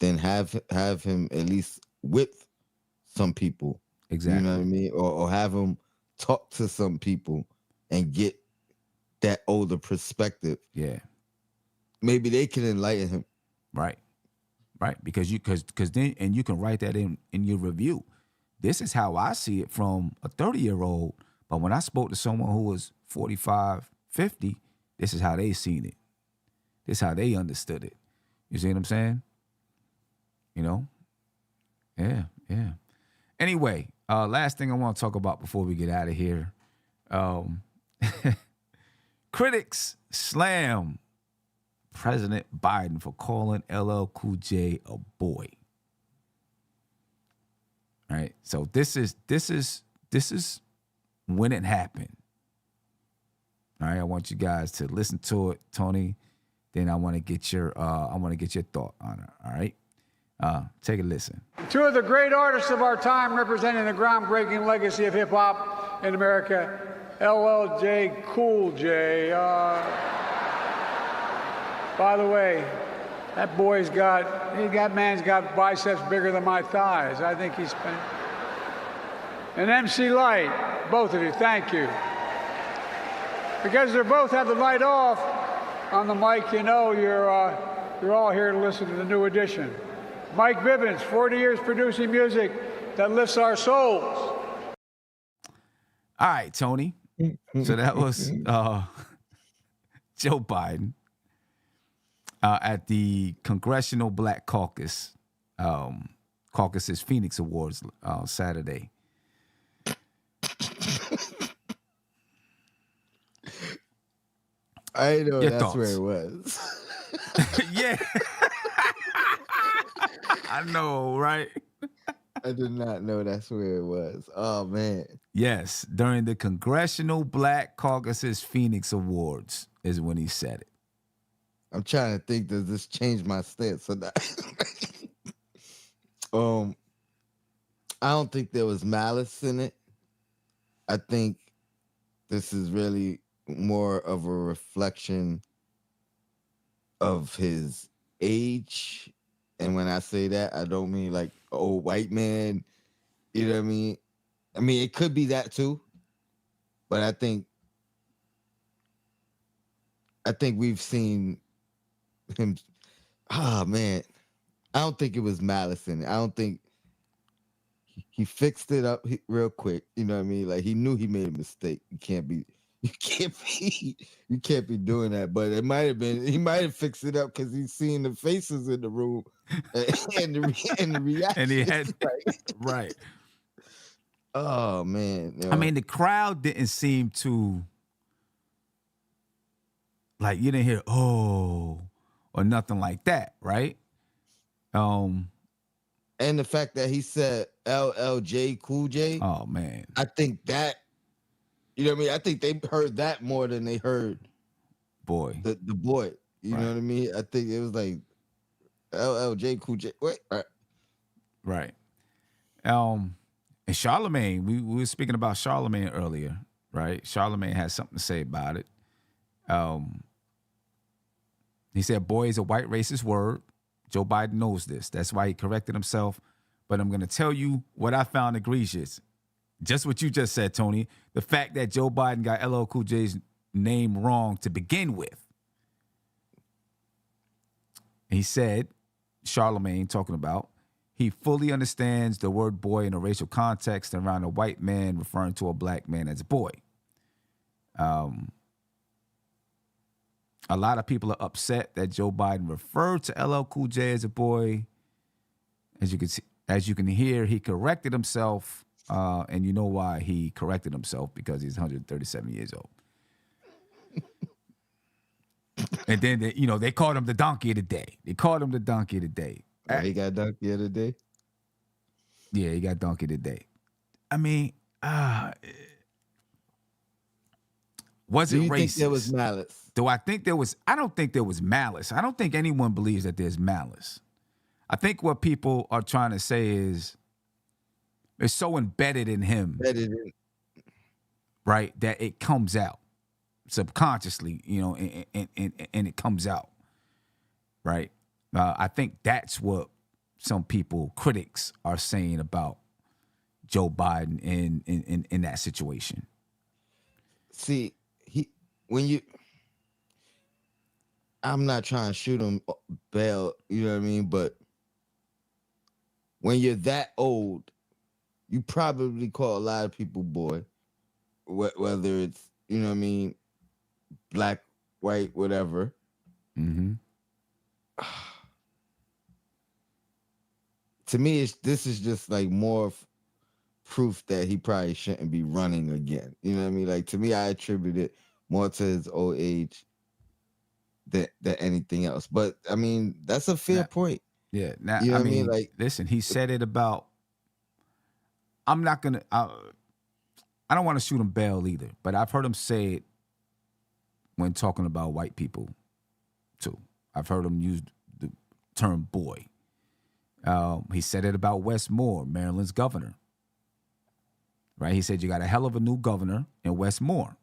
then have him at least with some people. Exactly. You know what I mean? Or have him talk to some people and get that older perspective. Yeah. Maybe they can enlighten him. Right. Because then and you can write that in your review. This is how I see it from a 30-year-old. But when I spoke to someone who was 45, 50, this is how they seen it. This is how they understood it. You see what I'm saying? You know? Yeah. Anyway, last thing I want to talk about before we get out of here. Critics slam President Biden for calling LL Cool J a boy. All right. So this is when it happened. All right. I want you guys to listen to it, Tony. Then I want to get your thought on it. All right. Take a listen. Two of the great artists of our time representing the groundbreaking legacy of hip-hop in America, LL Cool J. By the way, that man's got biceps bigger than my thighs. I think he's been... And MC Light, both of you, thank you. Because they both have the light off on the mic, you know you're all here to listen to the new edition. Mike Bivens, 40 years producing music that lifts our souls. All right, Tony. So that was Joe Biden at the Congressional Black Caucus, Caucus's Phoenix Awards Saturday. I know Your that's thoughts? where it was. Yeah. I know, right? I did not know that's where it was. Oh, man. Yes, during the Congressional Black Caucus's Phoenix Awards is when he said it. I'm trying to think, does this change my stance or not? I don't think there was malice in it. I think this is really more of a reflection of his age. And when I say that, I don't mean like old white man. You know what I mean? I mean, it could be that too. But I think we've seen him. Ah, man. I don't think it was malice in it. I don't think he fixed it up real quick. You know what I mean? Like he knew he made a mistake. You can't be doing that. But it might have been, he might have fixed it up because he's seeing the faces in the room and the reaction. And he had right. Oh man. I mean, the crowd didn't seem to like you didn't hear oh or nothing like that, right? And the fact that he said LLJ Cool J. Oh man. I think that, you know what I mean? I think they heard that more than they heard Boy. the boy. You know what I mean? I think it was like LLJ Cool J. Wait. Right. And Charlemagne, we were speaking about Charlemagne earlier, right? Charlemagne has something to say about it. He said, boy is a white racist word. Joe Biden knows this. That's why he corrected himself, but I'm going to tell you what I found egregious. Just what you just said, Tony. The fact that Joe Biden got LL Cool J's name wrong to begin with. He said, Charlamagne talking about, he fully understands the word boy in a racial context around a white man referring to a black man as a boy. A lot of people are upset that Joe Biden referred to LL Cool J as a boy. As you can hear, he corrected himself. And you know why he corrected himself? Because he's 137 years old. And then, they called him the donkey of the day. He got donkey of the day. Yeah, he got donkey of the day. I mean, was it racist? Do you think there was malice? Do I think there was? I don't think there was malice. I don't think anyone believes that there's malice. I think what people are trying to say is it's so embedded in him, right, that it comes out subconsciously, and it comes out, right? I think that's what some people, critics, are saying about Joe Biden in that situation. See, I'm not trying to shoot him bail, you know what I mean? But when you're that old, you probably call a lot of people boy, whether it's, you know what I mean, black, white, whatever. Mm-hmm. To me, this is just like more proof that he probably shouldn't be running again. You know what I mean? Like, to me, I attribute it more to his old age than anything else. But I mean, that's a fair point. Yeah. Now, you know I what mean, I mean? Like, listen, he said it about. I'm not gonna. I don't want to shoot him bail either, but I've heard him say it when talking about white people too. I've heard him use the term boy. He said it about Wes Moore, Maryland's governor. Right? He said, you got a hell of a new governor in Wes Moore.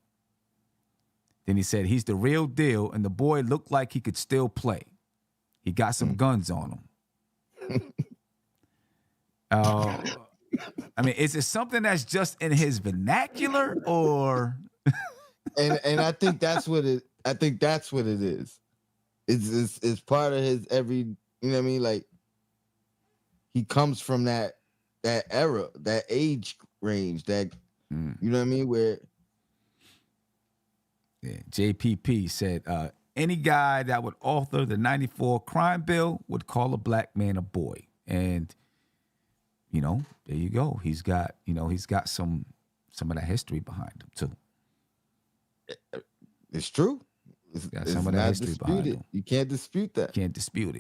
Then he said, he's the real deal, and the boy looked like he could still play. He got some guns on him. I mean, is it something that's just in his vernacular, or? and I think that's what it. I think that's what it is. It's part of his every. You know what I mean? Like, he comes from that era, that age range, that you know what I mean. Where JPP said any guy that would author the '94 crime bill would call a black man a boy, and there you go. He's got some of that history behind him too. It's true. It's some of that history behind him. You can't dispute that. You can't dispute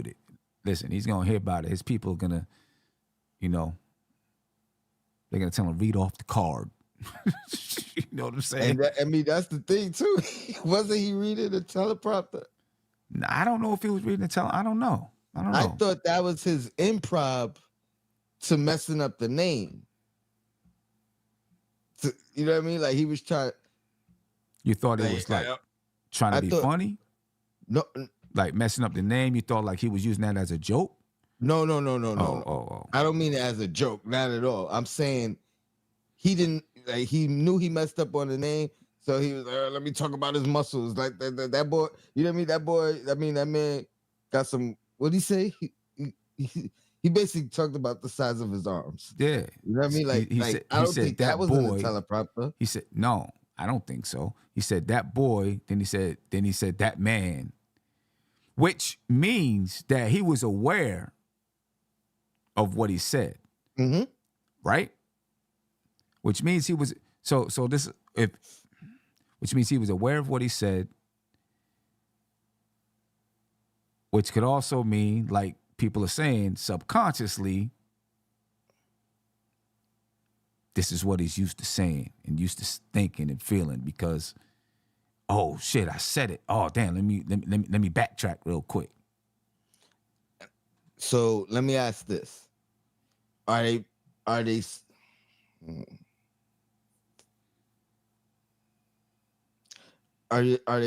it. Listen, he's gonna hear about it. His people are gonna, they're gonna tell him read off the card. You know what I'm saying? And that's the thing too. Wasn't he reading the teleprompter? I don't know if he was reading the I don't know. I thought that was his improv to messing up the name. You know what I mean? Like, he was trying. You thought it was like trying to be funny? No, like messing up the name. You thought like he was using that as a joke? No. Oh. I don't mean it as a joke, not at all. I'm saying he didn't. Like, he knew he messed up on the name, so he was like, let me talk about his muscles. Like that boy. You know what I mean? That boy. I mean, that man got some. What did he say? He basically talked about the size of his arms. Yeah. You know what I mean? Like, I don't think that was in the teleprompter. He said, no, I don't think so. He said that boy, then he said that man, which means that he was aware of what he said. Mm-hmm. Right? Which means he was which means he was aware of what he said, which could also mean, like people are saying, subconsciously, this is what he's used to saying and used to thinking and feeling because, oh shit, I said it. Oh damn, let me backtrack real quick. So let me ask this: Are they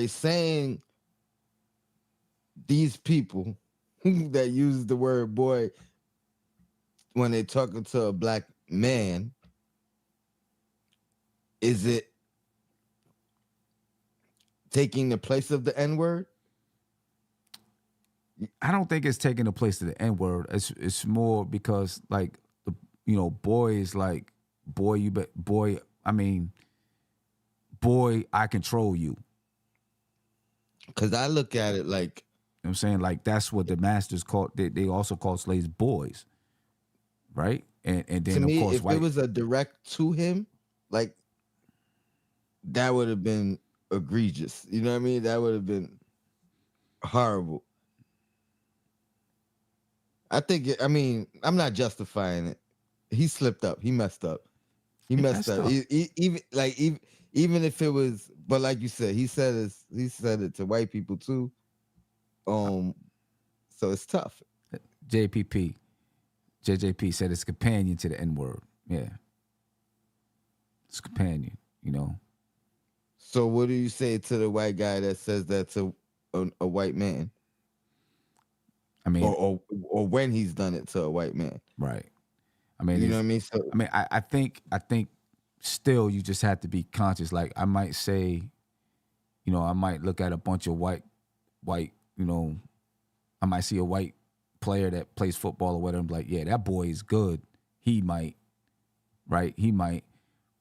saying these people that use the word boy when they talking to a black man, is it taking the place of the N-word? I don't think it's taking the place of the N-word. It's more because like boy is like boy you bet boy. I mean, boy, I control you. Because I look at it like, You know what I'm saying? Like that's what the masters called. They also called slaves boys, right? And to then me, of course if white. it was a direct to him, like that would have been egregious. You know what I mean? That would have been horrible. I mean, I'm not justifying it. He slipped up. He messed up. He messed up. Even if it was, but like you said, he said it to white people too. So it's tough. JJP said it's companion to the N-word. Yeah, it's companion. So what do you say to the white guy that says that to a white man? I mean, or when he's done it to a white man, right? I mean, you know what I mean. So I think still you just have to be conscious. Like I might say, I might look at a bunch of white, I might see a white player that plays football or whatever. I'm like, yeah, that boy is good. He might, right? He might,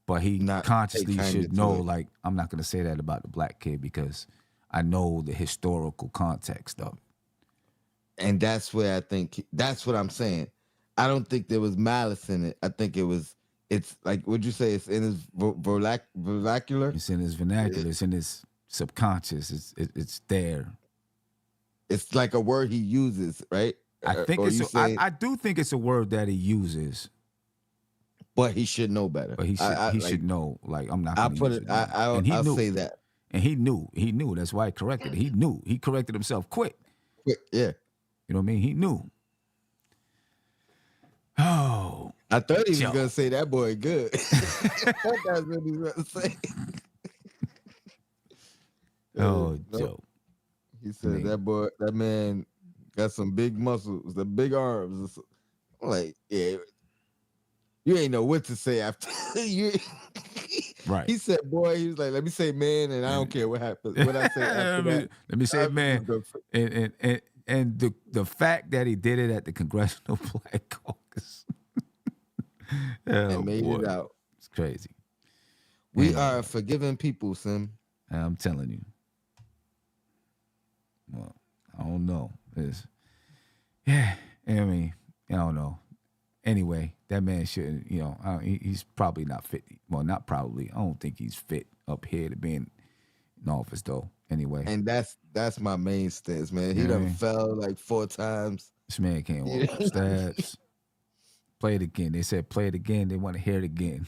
but he not consciously should know. it. Like I'm not gonna say that about the black kid because I know the historical context of it. And that's where I think that's what I'm saying. I don't think there was malice in it. I think it's like, would you say it's in his vernacular? It's in his vernacular. It's in his subconscious. It's there. It's like a word he uses, right? I think I do think it's a word that he uses, but he should know better. but he should know. Like I'm not. I'll gonna put use it. now. I'll And he knew. say that. And he knew. That's why he corrected it. He knew. He corrected himself quick. Yeah. You know what I mean? He knew. Oh, I thought he was Joe. gonna say that boy good. That's what he was gonna say. Oh, No. Joe. He said Man. that man got some big muscles, the big arms. I'm like, yeah, you ain't know what to say after you. Right. He said, boy, he was like, let me say man, and I don't care what happens. What I say after that. Let me say, I'm man, just gonna- and the fact that he did it at the Congressional Black Caucus and made boy. it out. It's crazy. We Yeah. are a forgiving people, Sim. I'm telling you. Well, I don't know. I mean, I don't know. Anyway, that man shouldn't, he's probably not fit. Well, not probably. I don't think he's fit up here to be in office, though. Anyway. And that's my main stance, man. He Yeah, done man. fell like 4 times. This man can't walk up steps. Play it again. They said play it again. They want to hear it again.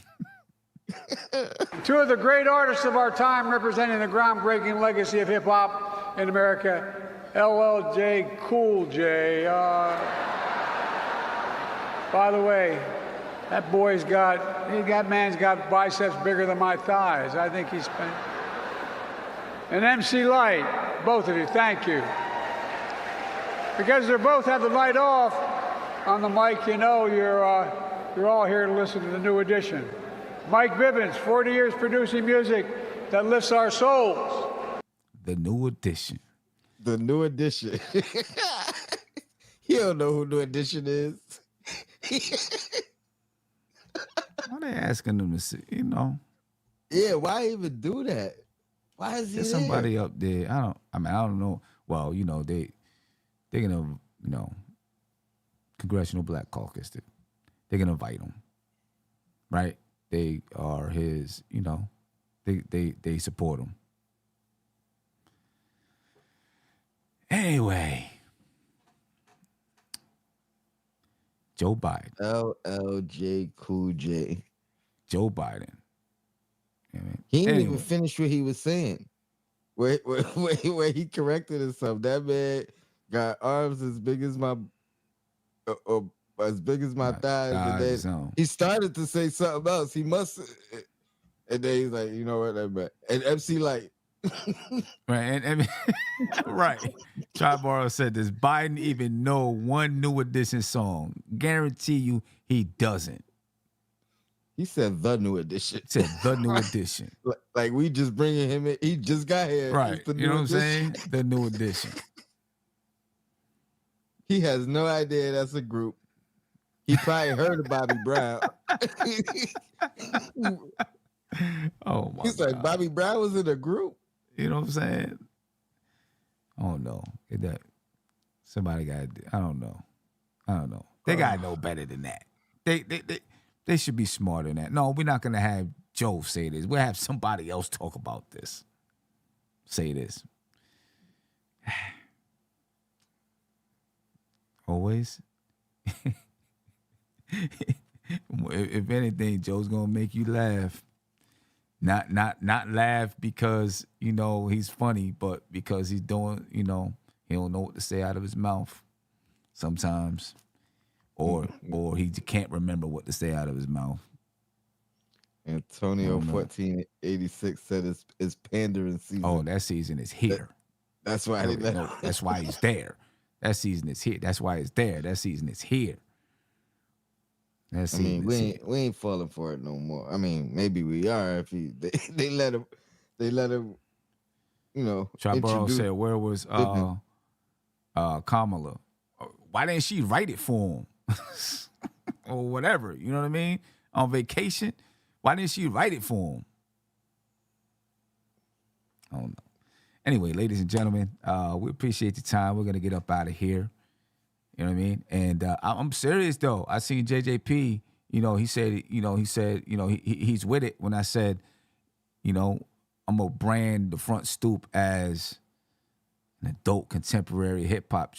Two of the great artists of our time representing the groundbreaking legacy of hip-hop in America, LL Cool J. By the way, that man's got biceps bigger than my thighs. I think he's been... And MC Light, both of you, thank you. Because they both have the light off on the mic, you're all here to listen to the new edition. Mike Bibbins, 40 years producing music that lifts our souls. The new edition. The new edition. He don't know who new edition is. Why they asking them to see, Yeah, why even do that? Why is he There's there? somebody up there. I don't know. Well, they're gonna, Congressional Black Caucus. They're gonna invite him, right? They are his, they support him. Anyway, Joe Biden. LLJ Cool J. Joe Biden. He didn't even finish what he was saying. Where he corrected himself. That man got arms as big as my thighs. And then he started to say something else. He must, and then he's like, you know what? And MC Light, Right, and right. Triborough said, "Does Biden even know one New Edition song?" Guarantee you, he doesn't. He said the New Edition. He said the New Edition. Like we just bringing him in. He just got here. Right. It's the You know New what I'm Edition. saying? The New Edition. He has no idea that's a group. He probably heard of Bobby Brown. Oh my He's God. like, Bobby Brown was in a group. You know what I'm saying? Oh no. That somebody got, I don't know. They gotta know better than that. They should be smarter than that. No, we're not gonna have Joe say this. We'll have somebody else talk about this. Say this. Always. If anything, Joe's gonna make you laugh. Not laugh because, he's funny, but because he's doing, he don't know what to say out of his mouth sometimes. Or he can't remember what to say out of his mouth. Antonio 1486 said it's pandering season. Oh, that season is here. That's why they let him. That's why he's there. That season is here. That's why it's there. That season is here. I mean, we ain't falling for it no more. I mean, maybe we are if they let him, Triborough said, where was Kamala? Why didn't she write it for him? Or whatever, you know what I mean? On vacation? Why didn't she write it for him? I don't know. Anyway, ladies and gentlemen, we appreciate the time. We're going to get up out of here. You know what I mean? And I'm serious though. I seen JJP, he said he's with it when I said, I'm gonna brand the Front Stoop as an adult contemporary hip hop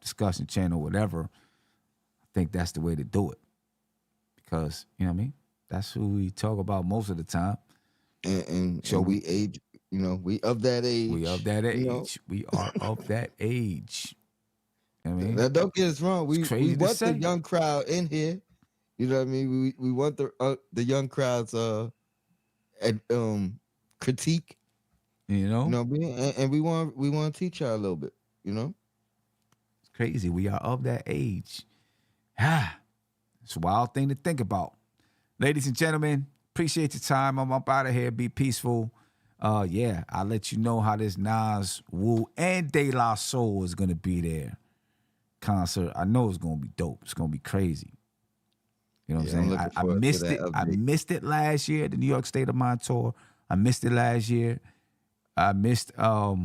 discussion channel, whatever. I think that's the way to do it. Because, you know what I mean? That's who we talk about most of the time. And we age, we of that age. We of that age. We are of that age. I mean, now, don't get us wrong. We want say. the young crowd in here. You know what I mean? We want the young crowd's critique. And we want to teach y'all a little bit. It's crazy. We are of that age. It's a wild thing to think about. Ladies and gentlemen, appreciate your time. I'm up out of here. Be peaceful. I'll let you know how this Nas, Wu, and De La Soul is gonna be there. Concert. I know it's gonna be dope. It's gonna be crazy. You know what I'm saying? I missed it. I missed it last year, the New York State of Mind tour. I missed it last year. I missed the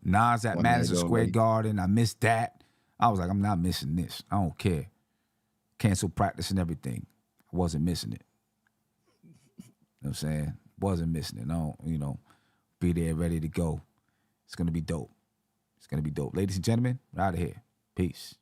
Nas at Madison Square Garden. I missed that. I was like, I'm not missing this. I don't care. Cancel practice and everything. I wasn't missing it. You know what I'm saying? Wasn't missing it. I don't, be there ready to go. It's gonna be dope. It's going to be dope. Ladies and gentlemen, we're out of here. Peace.